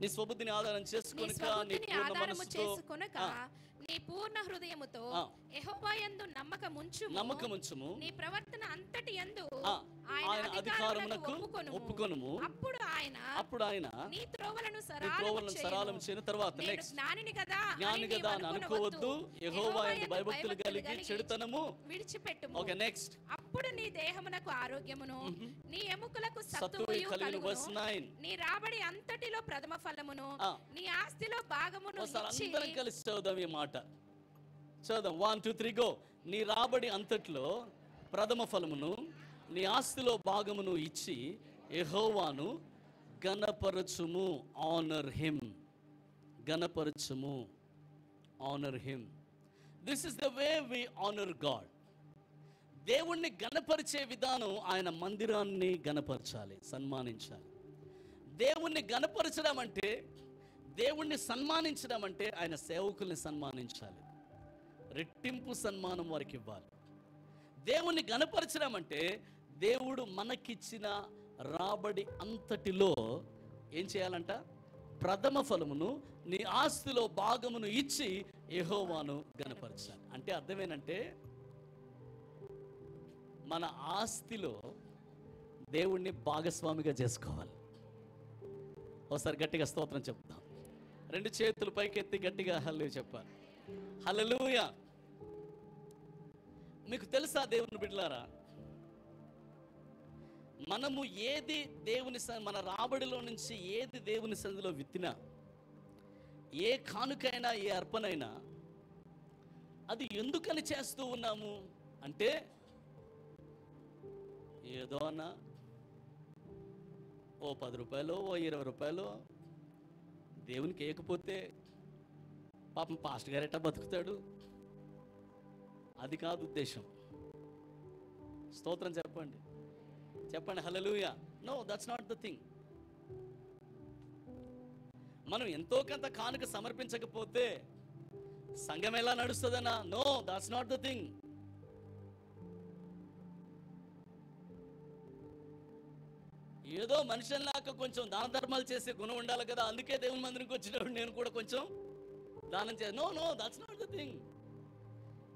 నీ స్వబుద్ధిని ఆధారం చేసుకొనక, నీ పూర్ణ మనస్సుతో, నీ పూర్ణ హృదయముతో యెహోవా యందు నమ్మకముంచుము. నీ ప్రవర్తన అంతటి యందు ఆయన అధికారమునకు ఒప్పుకొనుము. అప్పుడు ఆయన నీ త్రోవలను సరళం చేయను. తర్వాత నెక్స్ట్, జ్ఞాని కదా అని అనుకోవద్దు. యెహోవా యందు భయభక్తులు కలిగి చెడుతనము విడిచిపెట్టుము. Okay, next. అప్పుడు నీ దేహమునకు ఆరోగ్యమును, నీ ఎముకలకు సత్తువయు కలుగును. నీ రాబడి అంతటిలో ప్రథమ ఫలమును, నీ ఆస్తిలో భాగమును ఇచ్చి. అందరం కలిసి చదువుదాం ఈ మాట. చదువుదాం. 1 2 3 గో. నీ రాబడి అంతట్లో ప్రథమ ఫలమును, నీ ఆస్తిలో భాగమును ఇచ్చి యెహోవాను గణపరచుము. Honour him. గణపరచుము. Honour him. This is the way we honour God. దేవుణ్ణి గణపరిచే విధానం ఆయన మందిరాన్ని గణపరచాలి, సన్మానించాలి. దేవుణ్ణి గణపరచడం అంటే, దేవుణ్ణి సన్మానించడం అంటే ఆయన సేవకుల్ని సన్మానించాలి, రెట్టింపు సన్మానం వారికి ఇవ్వాలి. దేవుణ్ణి గణపరచడం అంటే దేవుడు మనకిచ్చిన రాబడి అంతటిలో ఏం చేయాలంట? ప్రథమ ఫలమును, నీ ఆస్తిలో భాగమును ఇచ్చి యెహోవాను గణపరచాలి. అంటే అర్థమేనంటే మన ఆస్తిలో దేవుణ్ణి భాగస్వామిగా చేసుకోవాలి. ఒకసారి గట్టిగా స్తోత్రం చెప్తాం. 2 చేతులు పైకెత్తి గట్టిగా హల్లెలూయా చెప్పాలి. హల్లెలూయా. మీకు తెలుసా దేవుని బిడ్డలారా, మనము ఏది దేవుని మన రాబడిలో నుంచి ఏది దేవుని సన్నిధిలో విత్తినా, ఏ కానుకైనా, ఏ అర్పణైనా అది ఎందుకని చేస్తూ ఉన్నాము అంటే, ఏదో అన్నా ఓ 10 రూపాయలు, ఓ 20 రూపాయలు దేవునికి వేయకపోతే పాపం పాస్టర్ గారు ఎట్టా బతుకుతాడు, అది కాదు ఉద్దేశం. స్తోత్రం చెప్పండి, చెప్పండి hallelujah. No, that's not the thing. మనం ఎంతో కొంత కానుక సమర్పించకపోతే సంఘం ఎలా నడుస్తుందన్నా? No, that's not the thing. ఏదో మనుషుల్లాగా కొంచెం దాన ధర్మాలు చేసే గుణం ఉండాలి కదా, అందుకే దేవుని మందిరికి వచ్చినప్పుడు నేను కూడా కొంచెం దానం చేయాలి. No no, that's not the thing.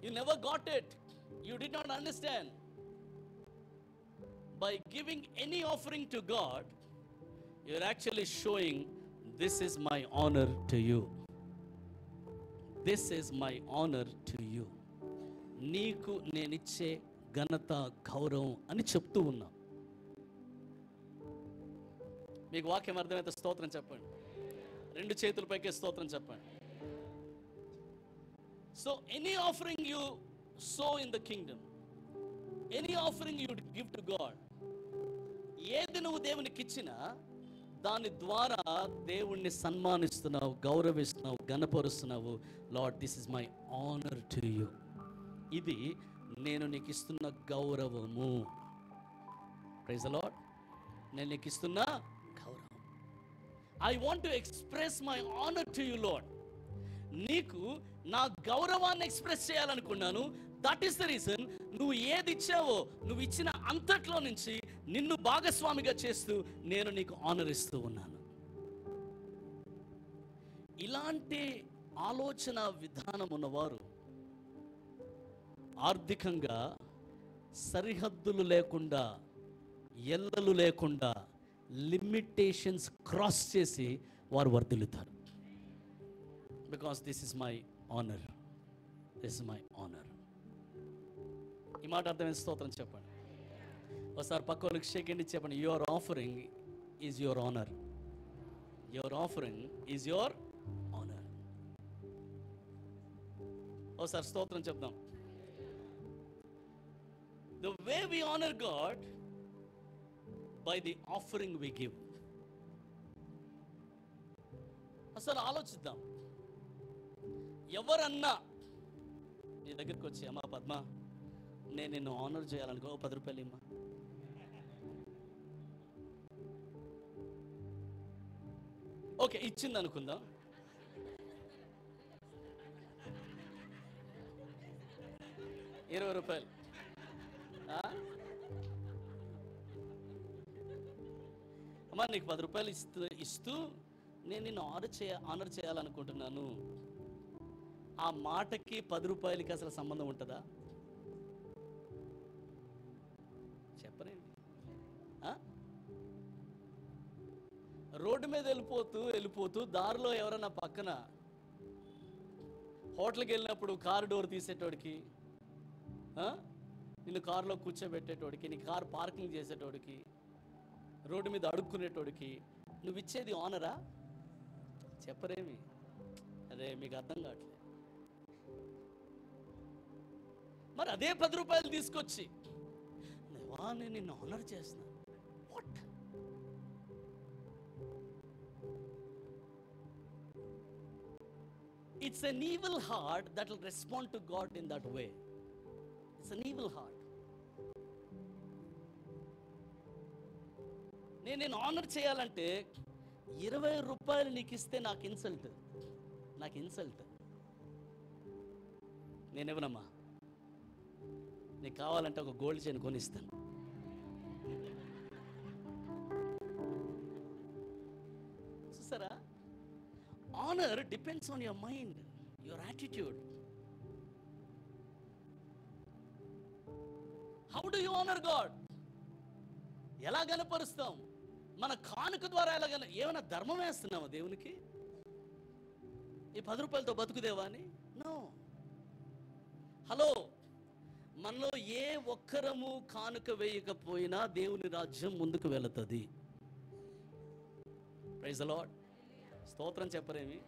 You never got it. You did not understand. By giving any offering to God, you are actually showing, this is my honor to you. This is my honor to you. నీకు నేనిచ్చే ఘనత, గౌరవం అని చెప్తూ ఉన్నాం. మీకు వాక్యం అర్థమైతే స్తోత్రం చెప్పండి. 2 చేతుల పైకే స్తోత్రం చెప్పండి. So any offering you sow in the kingdom, any offering you give to God, ఏది నువ్వు దేవునికి ఇచ్చినా దాని ద్వారా దేవుణ్ణి సన్మానిస్తున్నావు, గౌరవిస్తున్నావు, గణపరుస్తున్నావు. Lord, this is my honour to you. ఇది నేను నీకు ఇస్తున్న గౌరవము. Praise the Lord. నేను నీకు ఇస్తున్న గౌరవం. I want to express my honour to you Lord. నీకు నా గౌరవాన్ని ఎక్స్ప్రెస్ చేయాలనుకున్నాను. దట్ ఈస్ ద రీజన్ నువ్వు ఏది ఇచ్చావో, నువ్వు ఇచ్చిన అంతట్లో నుంచి నిన్ను భాగస్వామిగా చేస్తూ నేను నీకు ఆనర్ ఇస్తూ ఉన్నాను. ఇలాంటి ఆలోచన విధానం ఉన్నవారు ఆర్థికంగా సరిహద్దులు లేకుండా, ఎల్లలు లేకుండా, లిమిటేషన్స్ క్రాస్ చేసి వారు వర్ధిల్లుతారు. Because this is my honour, this is my honour. ఈ మాట అర్థమైన స్తోత్రం చెప్పండి. ఒకసారి పక్క వాళ్ళకి షేక్ అండి, చెప్పండి, your offering is your honour. Your offering is your honour. ఒకసారి స్తోత్రం చెప్దాం. The way we honor God, by the offering we give. అసలు ఆలోచిద్దాం. ఎవరన్నా నీ దగ్గరికి వచ్చి, అమ్మా పద్మ, నేను నిన్ను ఆనర్ చేయాలనుకో, 10 రూపాయలు ఇమ్మా. ఓకే, ఇచ్చింది అనుకుందాం. ₹20. అమ్మా, నీకు 10 రూపాయలు ఇస్తూ నేను నిన్ను ఆనర్ చేయాలనుకుంటున్నాను. ఆ మాటకి 10 రూపాయలకి అసలు సంబంధం ఉంటుందా? చెప్పరేంటి? రోడ్డు మీద వెళ్ళిపోతూ దారిలో ఎవరన్నా పక్కన హోటల్కి వెళ్ళినప్పుడు కారు డోర్ తీసేటోడికి, నిన్ను కారులో కూర్చోబెట్టేటోడికి, నీ కారు పార్కింగ్ చేసేటోడికి, రోడ్డు మీద అడుక్కునేటోడికి నువ్వు ఇచ్చేది ఆనరా? చెప్పరేమి? అదే మీకు అర్థం కావట్లేదు. మరి అదే 10 రూపాయలు తీసుకొచ్చి, నేను నిన్ను ఆనర్ చేస్తున్నా. What? It's an evil heart that will respond to God in that way. It's an evil heart. నేను ఆనర్ చేయాలంటే 20 రూపాయలు నీకు ఇస్తే నాకు ఇన్సల్ట్. నేనేమనమ్మా, నీకు కావాలంటే ఒక గోల్డ్ చైన్ కొనిస్తాను. చూసారా? Honour depends on your mind, your attitude. How do you honour God? ఎలా గణపరుస్తాం? మన కానుక ద్వారా ఎలా ఏమైనా ధర్మం వేస్తున్నామా దేవునికి? ఈ 10 రూపాయలతో బతుకుదేవా అని? నో. హలో, మనలో ఏ ఒక్కరము కానుక వేయకపోయినా దేవుని రాజ్యం ముందుకు వెళుతుంది. Praise the Lord. స్తోత్రం చెప్పరేమి?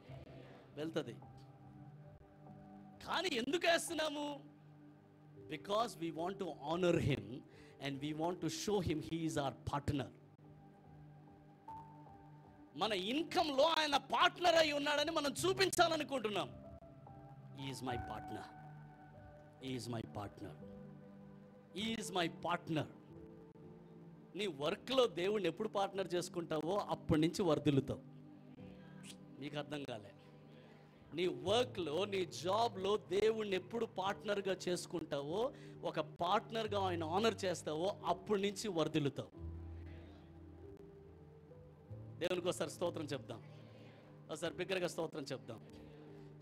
వెళ్తుంది. కానీ ఎందుకు వేస్తున్నాము? Because we want to honour him and we want to show him he is our partner. మన ఇన్కంలో ఆయన పార్ట్నర్ అయి ఉన్నాడని మనం చూపించాలనుకుంటున్నాం. Is my partner, is my partner, is my partner. నీ వర్క్లో దేవుణ్ణి ఎప్పుడు పార్ట్నర్ చేసుకుంటావో అప్పటి నుంచి వర్ధిల్లుతావు. మీకు అర్థం కాలే? నీ వర్క్లో, నీ జాబ్లో దేవుణ్ణి ఎప్పుడు పార్ట్నర్గా చేసుకుంటావో, ఒక పార్ట్నర్గా ఆయన ఆనర్ చేస్తావో అప్పటి నుంచి వర్ధిల్లుతావు. దేవునికి ఒకసారి స్తోత్రం చెప్దాం. ఒకసారి బిగ్గరగా స్తోత్రం చెప్దాం.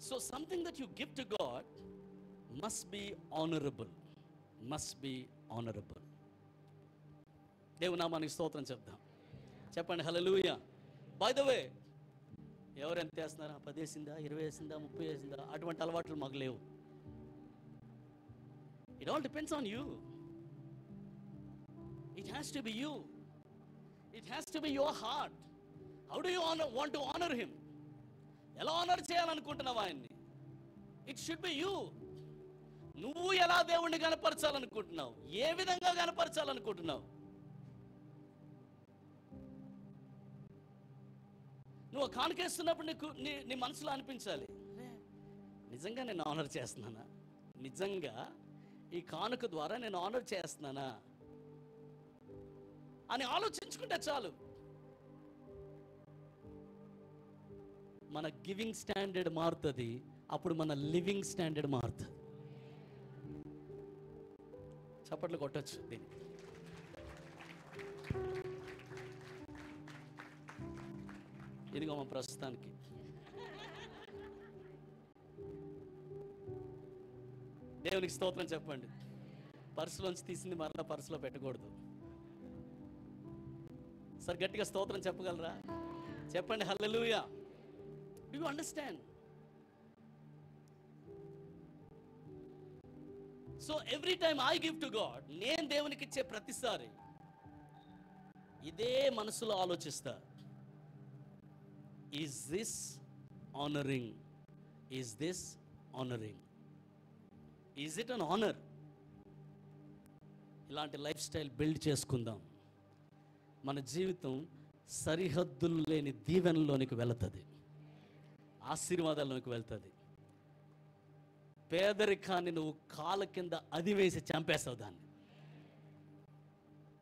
So something that you give to God must be honourable, must be honourable. దేవుని నామానికి స్తోత్రం చెప్దాం. చెప్పండి హల్లెలూయా. బై ద వే, ఎవరు ఎంత వేస్తున్నారా? 10 వేసిందా, 20 వేసిందా, 30 వేసిందా? అటువంటి అలవాట్లు మాకు లేవు. It all depends on you. It has to be you. It has to be your heart. How do you want to honor him? ఎలా ఆనర్ చేయాలనుకుంటున్నావు ఆయన్ని? It should be you. నువ్వు ఎలా దేవుణ్ణి కనపరచాలనుకుంటున్నావు? ఏ విధంగా కనపరచాలనుకుంటున్నావు? నువ్వు కానుకేస్తున్నప్పుడు నీ మనసులో అనిపించాలి, నిజంగా నేను ఆనర్ చేస్తున్నానా? నిజంగా ఈ కానుక ద్వారా నేను ఆనర్ చేస్తున్నానా అని ఆలోచించుకుంటే చాలు. మన గివింగ్ స్టాండర్డ్ మారుతుంది, అప్పుడు మన లివింగ్ స్టాండర్డ్ మారుతుంది. చప్పట్లు కొట్టచ్చు దీన్ని. ఇదిగో మా ప్రస్తుతానికి దేవునికి స్తోత్రం చెప్పండి. పర్సులోంచి తీసింది మరలా పర్సులో పెట్టకూడదు. సార్ గట్టిగా స్తోత్రం చెప్పగలరా? చెప్పండి హల్లెలూయా. Do you understand? So every time I give to God, నేను దేవునికి ఇచ్చే ప్రతిసారి ఇదే మనసులో ఆలోచిస్తా, is this honoring? Is this honoring? Is it an honor? ఇలాంటి లైఫ్ స్టైల్ బిల్డ్ చేసుకుందాం. మన జీవితం సరిహద్దులు లేని దీవెనలోనికి వెళుతుంది, ఆశీర్వాదాల్లోకి వెళ్తుంది. పేదరికాన్ని నువ్వు కాళ్ళ కింద అది వేసి చంపేస్తావు దాన్ని.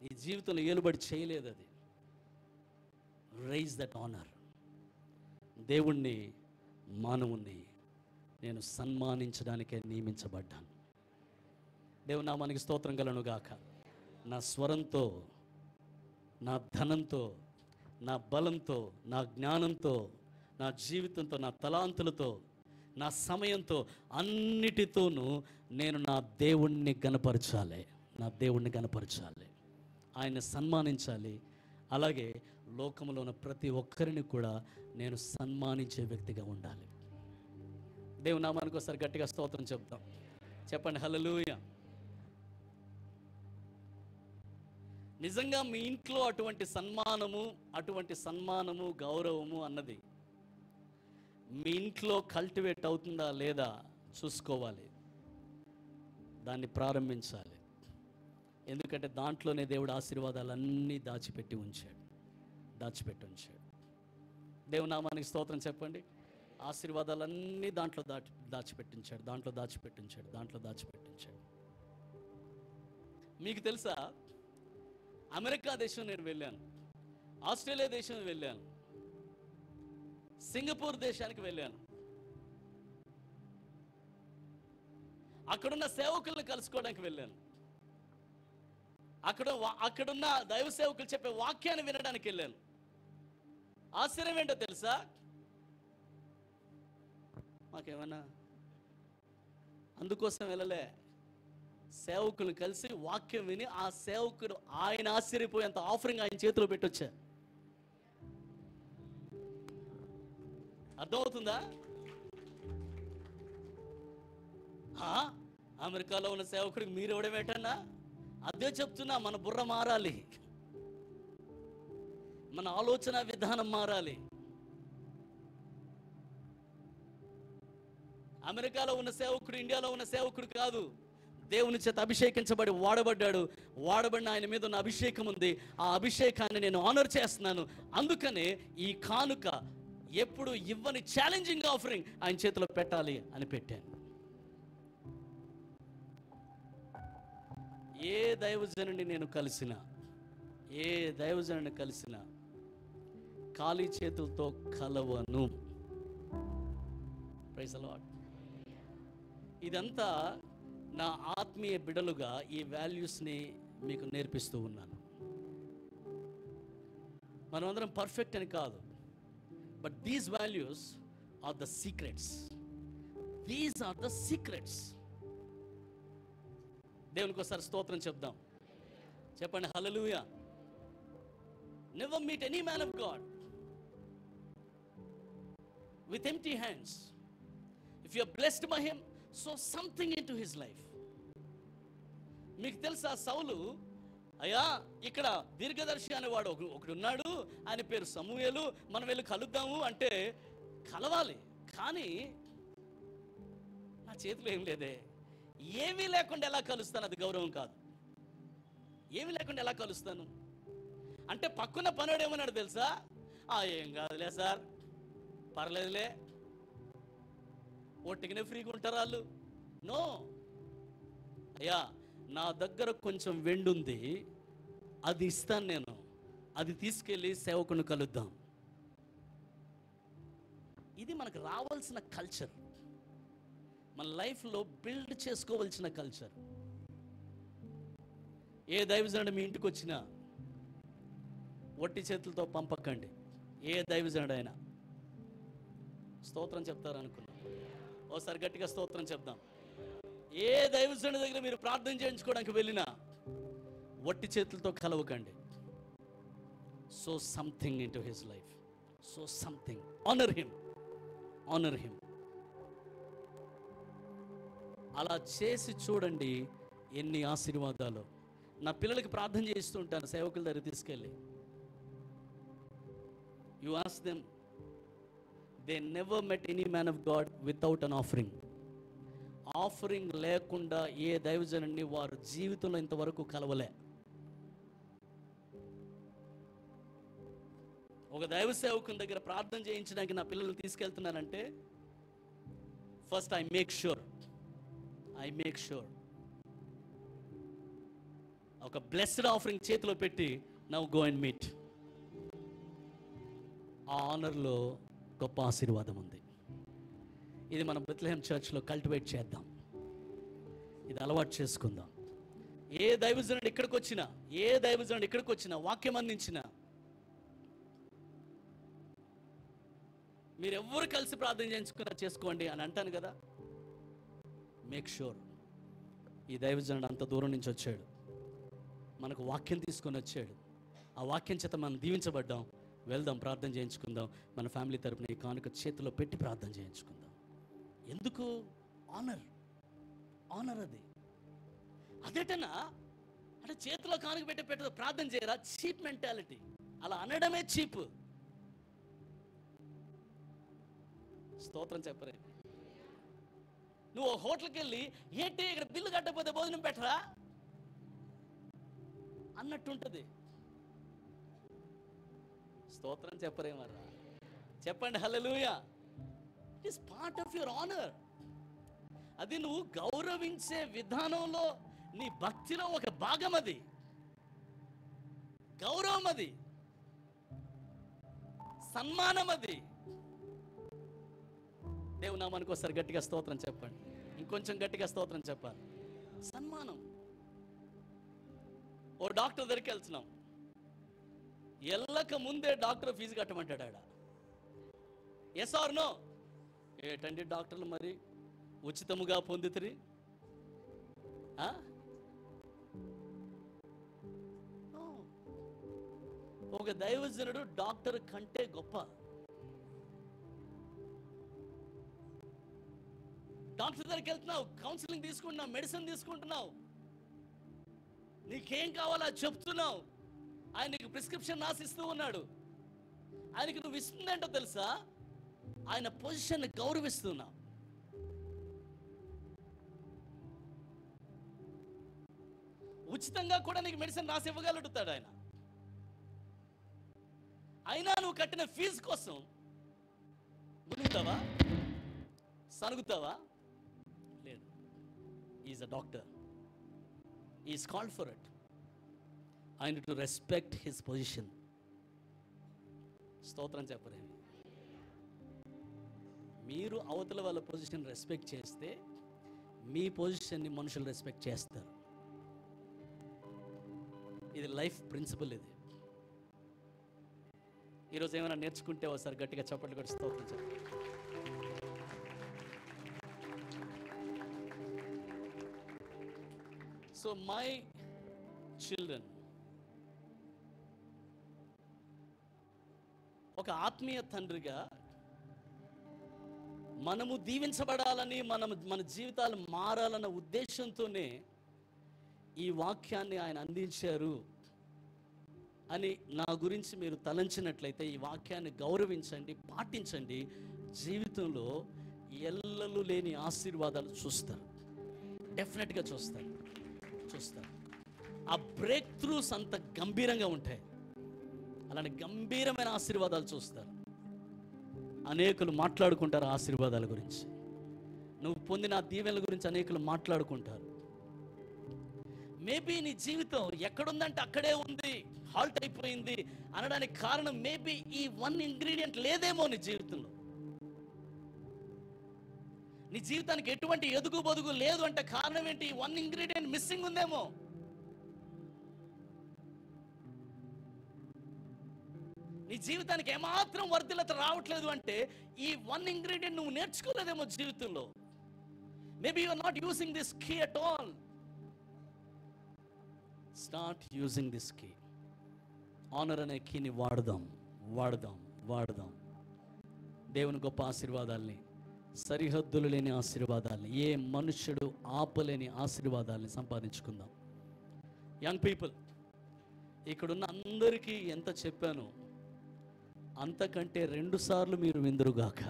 నీ జీవితంలో ఏలుబడి చేయలేదు అది. Raise that honour. దేవుణ్ణి మానవుణ్ణి నేను సన్మానించడానికే నియమించబడ్డాను. దేవుని నామానికి స్తోత్రం కలను గాక. నా స్వరంతో, నా ధనంతో, నా బలంతో, నా జ్ఞానంతో, నా జీవితంతో, నా తలాంతులతో, నా సమయంతో, అన్నిటితోనూ నేను నా దేవుణ్ణి గణపరచాలి. నా దేవుణ్ణి గణపరచాలి, ఆయన సన్మానించాలి. అలాగే లోకంలో ఉన్న ప్రతి ఒక్కరిని కూడా నేను సన్మానించే వ్యక్తిగా ఉండాలి. దేవుని నామానికి ఒకసారి గట్టిగా స్తోత్రం చెప్తాం. చెప్పండి హల్లెలూయా. నిజంగా మీ ఇంట్లో అటువంటి సన్మానము గౌరవము అన్నది మీ ఇంట్లో కల్టివేట్ అవుతుందా లేదా చూసుకోవాలి. దాన్ని ప్రారంభించాలి. ఎందుకంటే దాంట్లోనే దేవుడు ఆశీర్వాదాలన్నీ దాచిపెట్టి ఉంచాడు. దేవుని నామానికి స్తోత్రం చెప్పండి. ఆశీర్వాదాలన్నీ దాంట్లో దాచిపెట్టించాడు. మీకు తెలుసా, అమెరికా దేశం నేను వెళ్ళాను, ఆస్ట్రేలియా దేశం వెళ్ళాను, సింగపూర్ దేశానికి వెళ్ళాను. అక్కడున్న సేవకులను కలుసుకోవడానికి వెళ్ళాను. అక్కడున్న దైవ సేవకులు చెప్పే వాక్యాన్ని వినడానికి వెళ్ళాను. ఆశ్చర్యం ఏంటో తెలుసా, మాకేమన్నా అందుకోసం వెళ్ళలే. సేవకులు కలిసి వాక్యం విని ఆ సేవకుడు ఆయన ఆశ్చర్యపోయేంత ఆఫరింగ్ ఆయన చేతిలో పెట్టొచ్చా. అర్థమవుతుందా? అమెరికాలో ఉన్న సేవకుడికి మీరు ఎవడమేటన్నా? అదే చెప్తున్నా, మన బుర్ర మారాలి, మన ఆలోచన విధానం మారాలి. అమెరికాలో ఉన్న సేవకుడు ఇండియాలో ఉన్న సేవకుడు కాదు. దేవుని చేత అభిషేకించబడి వాడబడిన ఆయన మీద ఉన్న అభిషేకం ఉంది. ఆ అభిషేకాన్ని నేను ఆనర్ చేస్తున్నాను. అందుకనే ఈ కానుక ఎప్పుడు ఇవ్వని ఛాలెంజింగ్ ఆఫరింగ్ ఆయన చేతిలో పెట్టాలి అని పెట్టాను. ఏ దైవజనుడిని నేను కలిసినా ఖాళీ చేతులతో కలవను. Praise the lord. ఇదంతా నా ఆత్మీయ బిడలుగా ఈ వాల్యూస్ని మీకు నేర్పిస్తూ ఉన్నాను. మనమందరం పర్ఫెక్ట్ అని కాదు, but these values are the secrets. దేవునికి ఒకసారి స్తోత్రం చెప్దాం. చెప్పండి హల్లెలూయా. Never meet any man of God with empty hands. If you are blessed by him, sow something into his life. మీకు తెలుసా, సౌలు అయ్యా ఇక్కడ దీర్ఘదర్శి అనేవాడు ఒకడు ఉన్నాడు, ఆయన పేరు సమూయేలు, మనం వెళ్ళి కలుద్దాము అంటే కలవాలి. కానీ నా చేతిలో ఏం లేదే, ఏమీ లేకుండా ఎలా కలుస్తాను? అది గౌరవం కాదు. ఏమీ లేకుండా ఎలా కలుస్తాను అంటే పక్కన పనుడు ఏమన్నాడు తెలుసా? ఏం కాదులే సార్, పర్లేదులే, ఒట్టిగానే ఫ్రీగా ఉంటారు వాళ్ళు. నో అయ్యా, నా దగ్గర కొంచెం వెండి ఉంది, అది ఇస్తాను నేను, అది తీసుకెళ్ళి సేవకుని కలుద్దాం. ఇది మనకు రావాల్సిన కల్చర్, మన లైఫ్లో బిల్డ్ చేసుకోవాల్సిన కల్చర్. ఏ దైవజనుడు మీ ఇంటికి వచ్చినా ఒట్టి చేతులతో పంపకండి. ఏ దైవజనుడు అయినా స్తోత్రం చెప్తారు అనుకున్నా, ఓసారి గట్టిగా స్తోత్రం చెప్దాం. ఏ దైవజనుడి దగ్గర మీరు ప్రార్థన చేయించుకోవడానికి వెళ్ళినా ఒట్టి చేతులతో కలవకండి. So something into his life, so something. Honour him, honour him. అలా చేసి చూడండి ఎన్ని ఆశీర్వాదాలు. నా పిల్లలకి ప్రార్థన చేస్తూ ఉంటాను సేవకుల దగ్గర తీసుకెళ్ళి. You ask them, they never met any man of God without an offering. Offering లేకుండా ఏ దైవజనుడిని వారు జీవితంలో ఇంతవరకు కలవలే. ఒక దైవ సేవకుని దగ్గర ప్రార్థన చేయించడానికి నా పిల్లలు తీసుకెళ్తున్నానంటే ఫస్ట్ ఐ మేక్ షూర్ ఒక బ్లెస్డ్ ఆఫరింగ్ చేతిలో పెట్టి నౌ గో అండ్ మీట్. ఆ ఆనర్లో గొప్ప ఆశీర్వాదం ఉంది. ఇది మనం బెత్లెహేమ్ చర్చ్లో కల్టివేట్ చేద్దాం, ఇది అలవాటు చేసుకుందాం. ఏ దైవజనుడు ఇక్కడికి వచ్చినా వాక్యం అందించినా మీరెవ్వరు కలిసి ప్రార్థన చేసుకోండి అని అంటాను కదా. మేక్ షూర్ ఈ దైవజనుడు అంత దూరం నుంచి వచ్చాడు, మనకు వాక్యం తీసుకొని వచ్చాడు, ఆ వాక్యం చేత మనం దీవించబడ్డాం. వెళ్దాం, ప్రార్థన చేయించుకుందాం. మన ఫ్యామిలీ తరపున ఈ కానుక చేతిలో పెట్టి ప్రార్థన చేయించుకుందాం. ఎందుకు? ఆనర్ అది. అదేటనా అంటే చేతిలో కానుక పెట్టి ప్రార్థన చేయరా? Cheap mentality. అలా అనడమే చీప్. స్తోత్రం చెప్పరే. నువ్వు హోటల్కి వెళ్ళి ఏంటి ఇక్కడ బిల్లు కట్టకపోతే భోజనం పెట్టరా అన్నట్టుంటది. స్తోత్రం చెప్పరేమరా? చెప్పండి hallelujah. It is part of your honour. అది నువ్వు గౌరవించే విధానంలో నీ భక్తిలో ఒక భాగం. అది గౌరవం, అది సన్మానం. అది దేవుని నామానికి ఒకసారి గట్టిగా స్తోత్రం చెప్పండి. ఇంకొంచెం గట్టిగా స్తోత్రం చెప్పాలి. సన్మానం. ఓ డాక్టర్ దగ్గరికి వెళ్తున్నాం, వెళ్ళక ముందే డాక్టర్ ఫీజు కట్టమంటాడు. ఆడ ఎస్ ఆర్ నో? ఏటండి డాక్టర్లు మరి ఉచితముగా పొందితిరి? ఒక దైవజనుడు డాక్టర్ కంటే గొప్ప. డాక్టర్ దగ్గరికి వెళ్తున్నావు, కౌన్సిలింగ్ తీసుకుంటున్నావు, మెడిసిన్ తీసుకుంటున్నావు, నీకేం కావాలో చెప్తున్నావు. ఆయన నీకు ప్రిస్క్రిప్షన్ రాసిస్తూ ఉన్నాడు. ఆయనకి నువ్వు ఇస్తుందేంటో తెలుసా? ఆయన పొజిషన్ గౌరవిస్తున్నావు. ఉచితంగా కూడా నీకు మెడిసిన్ రాసి ఇవ్వగలుగుతాడు ఆయన. అయినా నువ్వు కట్టిన ఫీజు కోసం మునుగుతావా? సనుగుతావా? లేదు. Is a doctor. Is called for it. I need to respect his position. స్తోత్రం చెప్పరే. మీరు అవతల వాళ్ళ పొజిషన్ రెస్పెక్ట్ చేస్తే మీ పొజిషన్ని మనుషులు రెస్పెక్ట్ చేస్తారు. ఇది లైఫ్ ప్రిన్సిపల్. ఇది ఈరోజు ఏమైనా నేర్చుకుంటే ఒకసారి గట్టిగా చప్పట్లు కొట్టి స్తోత్రం చెప్పండి. సో మై చిల్డ్రన్, ఒక ఆత్మీయ తండ్రిగా మనము దీవించబడాలని, మన జీవితాలు మారాలన్న ఉద్దేశంతోనే ఈ వాక్యాన్ని ఆయన అందించారు అని నా గురించి మీరు తలంచినట్లయితే, ఈ వాక్యాన్ని గౌరవించండి, పాటించండి, జీవితంలో ఎల్లలు లేని ఆశీర్వాదాలు చూస్తారు. డెఫినెట్గా చూస్తారు. ఆ బ్రేక్ త్రూస్ అంత గంభీరంగా ఉంటాయి. అలాంటి గంభీరమైన ఆశీర్వాదాలు చూస్తారు. అనేకులు మాట్లాడుకుంటారు ఆశీర్వాదాల గురించి. నువ్వు పొందిన దీవెనల గురించి అనేకులు మాట్లాడుకుంటారు. మేబీ నీ జీవితం ఎక్కడుందంటే అక్కడే ఉంది, హాల్ట్ అయిపోయింది అనడానికి కారణం మేబీ ఈ వన్ ఇంగ్రీడియంట్ లేదేమో నీ జీవితంలో. నీ జీవితానికి ఎటువంటి ఎదుగు బదుగు లేదు అంటే కారణం ఏంటి? ఈ వన్ ఇంగ్రీడియంట్ మిస్సింగ్ ఉందేమో. నీ జీవితానికి ఏమాత్రం వర్ధిల్లత రావట్లేదు అంటే ఈ వన్ ఇంగ్రీడియంట్ నువ్వు నేర్చుకోలేదేమో జీవితంలో. Maybe you are not using this key at all. Start using this key. Honour అనే కీని వాడదాం. దేవుని గొప్ప ఆశీర్వాదాల్ని, సరిహద్దులు లేని ఆశీర్వాదాల్ని, ఏ మనుష్యుడు ఆపలేని ఆశీర్వాదాల్ని సంపాదించుకుందాం. యంగ్ పీపుల్, ఇక్కడున్న అందరికీ ఎంత చెప్పాను అంతకంటే 2 సార్లు మీరు విందురుగాక.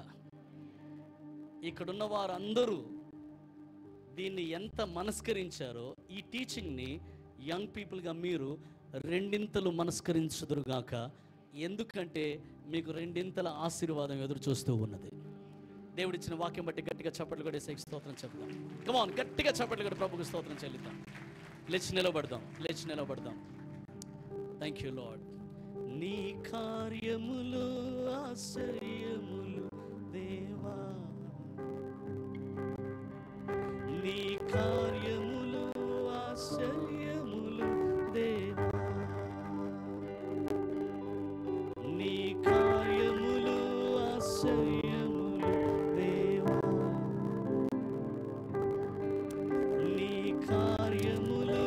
ఇక్కడున్న వారందరూ దీన్ని ఎంత మనస్కరించారో, ఈ టీచింగ్ని యంగ్ పీపుల్గా మీరు 2 మనస్కరించుదురుగాక. ఎందుకంటే మీకు 2 ఆశీర్వాదం ఎదురు చూస్తూ ఉన్నది. దేవుడిచ్చిన వాక్యం బట్టి గట్టిగా చప్పట్లు కొట్టి స్తోత్రం చెప్తాం. కమాన్, గట్టిగా చప్పట్లు కొట్టి ప్రభుకు స్తోత్రం చెల్లిద్దాం. లేచి నిలబడదాం. Thank you Lord. నీ కార్యములు ఆశ్చర్యములు దేవా, నీ కార్యములు ఆశ్చర్యములు దేవా, నీ కార్యములు ఆశ్చర్యములు దేవా, నీ కార్యములు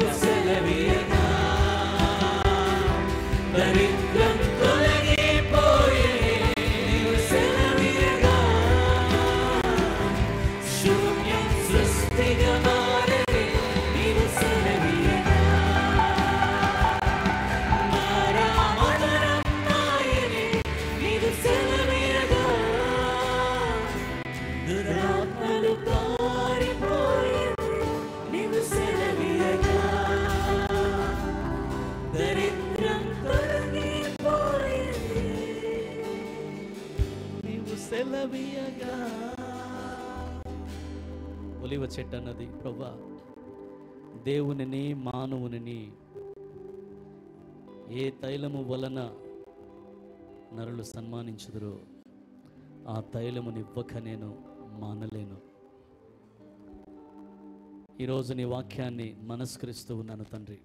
నీవు సెలవీయగా దరిద్రం తొలగిపోయే నీవు సెలవీయగా శూన్యం సృష్టిగా మారే నీవు సెలవీయగా మారా మధురం నాయనే నీవు సెలవీయగా దురాత్మలు పారిపోయే నీవు సెలవీయగా దరిద్రం తొలగిపోయే నీవు సెలవీయగా. ఒలివ చెట్టు అన్నది ప్రభా దేవునిని మానవుని ఏ తైలము వలన నరులు సన్మానించుదురో ఆ తైలమునివ్వక నేను మానలేను. ఈరోజు నీ వాక్యాన్ని మనస్కరిస్తూ ఉన్నాను తండ్రి.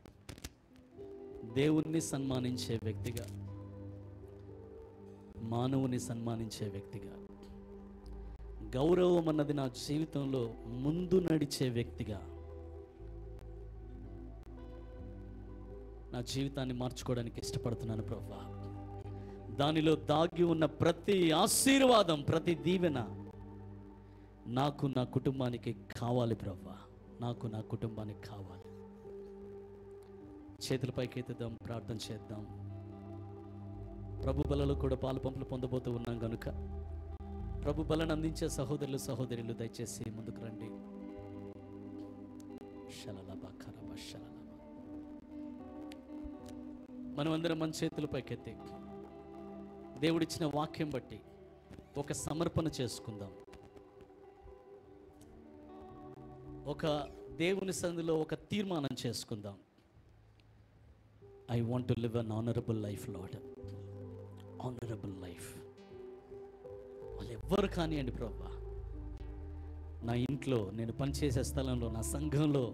దేవుణ్ణి సన్మానించే వ్యక్తిగా, మానవుని సన్మానించే వ్యక్తిగా, గౌరవం అన్నది నా జీవితంలో ముందు నడిచే వ్యక్తిగా నా జీవితాన్ని మార్చుకోవడానికి ఇష్టపడుతున్నాను ప్రభువా. దానిలో దాగి ఉన్న ప్రతి ఆశీర్వాదం, ప్రతి దీవెన నాకు నా కుటుంబానికి కావాలి ప్రభువా. నాకు నా కుటుంబానికి కావాలి. చేతులపైకి ఎత్తుదాం, ప్రార్థన చేద్దాం. ప్రభు బలలో కూడా పాలు పంపులు పొందబోతూ ఉన్నాం కనుక ప్రభు బలను అందించే సహోదరులు సహోదరులు దయచేసి ముందుకు రండి. మనమందరం మన చేతులపైకి ఎత్తి దేవుడిచ్చిన వాక్యం బట్టి ఒక సమర్పణ చేసుకుందాం. ఒక దేవుని సన్నిధిలో ఒక తీర్మానం చేసుకుందాం. I want to live an honourable life lord. Honourable life. వాళ్ళు ఎవ్వరు కానివ్వండి ప్రభా, నా ఇంట్లో, నేను పనిచేసే స్థలంలో, నా సంఘంలో,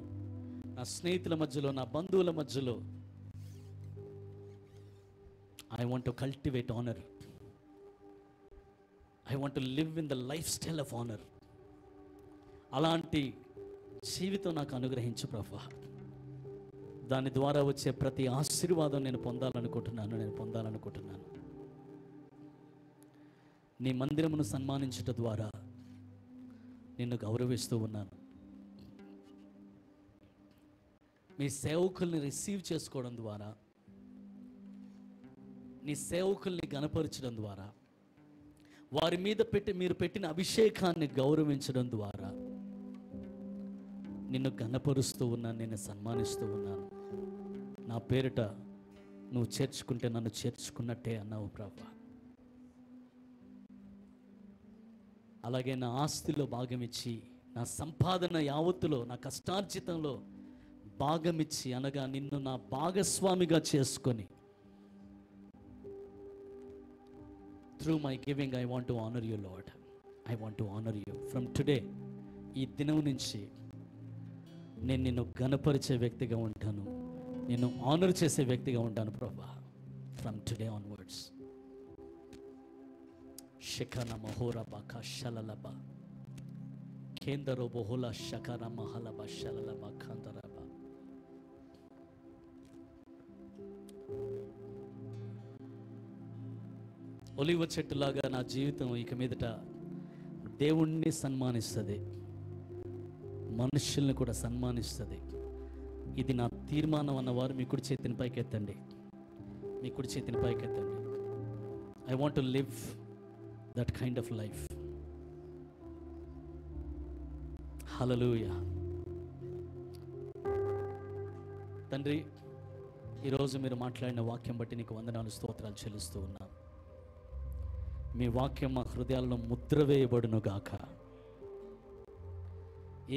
నా స్నేహితుల మధ్యలో, నా బంధువుల మధ్యలో I want to cultivate honour. I want to live in the life style of honour. అలాంటి జీవితం నాకు అనుగ్రహించు ప్రభా. దాని ద్వారా వచ్చే ప్రతి ఆశీర్వాదం నేను పొందాలనుకుంటున్నాను. నీ మందిరమును సన్మానించుట ద్వారా నిన్ను గౌరవిస్తూ ఉన్నాను. మీ సేవకుల్ని రిసీవ్ చేసుకోవడం ద్వారా, నీ సేవకుల్ని గణపరచడం ద్వారా, వారి మీద మీరు పెట్టిన అభిషేకాన్ని గౌరవించడం ద్వారా నిన్ను గణపరుస్తూ ఉన్నాను, నిన్ను సన్మానిస్తూ ఉన్నాను. నా పేరిట నువ్వు చేర్చుకుంటే నన్ను చేర్చుకున్నట్టే అన్నావు ప్రభా. అలాగే నా ఆస్తిలో భాగమిచ్చి, నా సంపాదన యావత్తులో, నా కష్టార్జితంలో భాగమిచ్చి, అనగా నిన్ను నా భాగస్వామిగా చేసుకొని, through my giving I want to honor you Lord. I want to honor you. From today, ఈ దినం నుంచి నేను నిన్ను ఘనపరిచే వ్యక్తిగా ఉంటాను, నిన్ను ఆనర్ చేసే వ్యక్తిగా ఉంటాను ప్రభా. From today onwards. శకన మహోరబ కషలలబ కేందరో బహుళ శకర మహలబ శలలబ ఖందరబ. ఒలివ చెట్టులాగా నా జీవితం ఇక మీదట దేవుణ్ణి సన్మానిస్తుంది, మనుషుల్ని కూడా సన్మానిస్తుంది. ఇది నా తీర్మానం అన్నవారు మీ కుడి చేతిని పైకెత్తండి. మీ కుడి చేతిని పైకెత్తండి. I want to live that kind of life. Hallelujah. తండ్రి, ఈరోజు మీరు మాట్లాడిన వాక్యం బట్టి నీకు వందనాలు, స్తోత్రాలు చెల్లిస్తూ ఉన్నాను. మీ వాక్యం మా హృదయాల్లో ముద్ర వేయబడును గాక.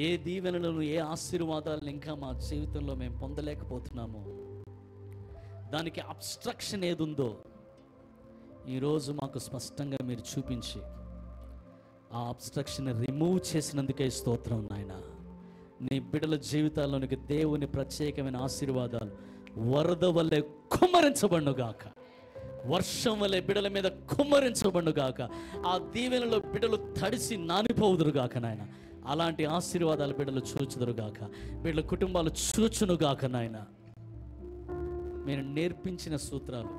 ఏ దీవెనలను, ఏ ఆశీర్వాదాలను ఇంకా మా జీవితంలో మేము పొందలేకపోతున్నామో, దానికి అబ్స్ట్రక్షన్ ఏదుందో ఈరోజు మాకు స్పష్టంగా మీరు చూపించి ఆ అబ్స్ట్రక్షన్ రిమూవ్ చేసినందుకే స్తోత్రం నాయన. నీ బిడ్డల జీవితాల్లోనికి దేవుని ప్రత్యేకమైన ఆశీర్వాదాలు వరద వల్లే కుమ్మరించబడునుగాక, వర్షం వల్లే బిడ్డల మీద కుమ్మరించబడునుగాక. ఆ దీవెనలో బిడ్డలు తడిసి నానిపోవుదురుగాక నాయన. అలాంటి ఆశీర్వాదాలు బిడ్డలు చూచుదురుగాక, బిడ్డల కుటుంబాలు చూచునుగాక. నాయన మీరు నేర్పించిన సూత్రాలు,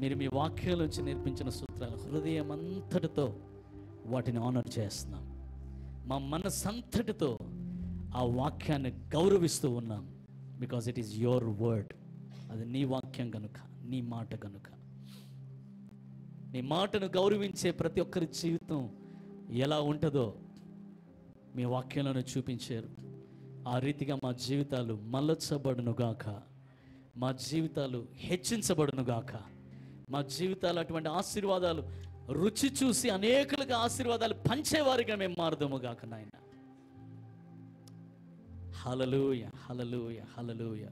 మీరు మీ వాక్యాల నుంచి నేర్పించిన సూత్రాలు హృదయం అంతటితో వాటిని ఆనర్ చేస్తున్నాం. మా మనసంతటితో ఆ వాక్యాన్ని గౌరవిస్తూ ఉన్నాం. Because it is your word. అది నీ వాక్యం కనుక, నీ మాట కనుక. నీ మాటను గౌరవించే ప్రతి ఒక్కరి జీవితం ఎలా ఉంటుందో మీ వాక్యంలోనే చూపించారు. ఆ రీతిగా మా జీవితాలు మలచబడునుగాక, మా జీవితాలు హెచ్చించబడునుగాక, మా జీవితాలు అటువంటి ఆశీర్వాదాలు రుచి చూసి అనేకులకు ఆశీర్వాదాలు పంచేవారిగా మేము మారుదాముగాక నాయన. హల్లెలూయా, హల్లెలూయా, హల్లెలూయా.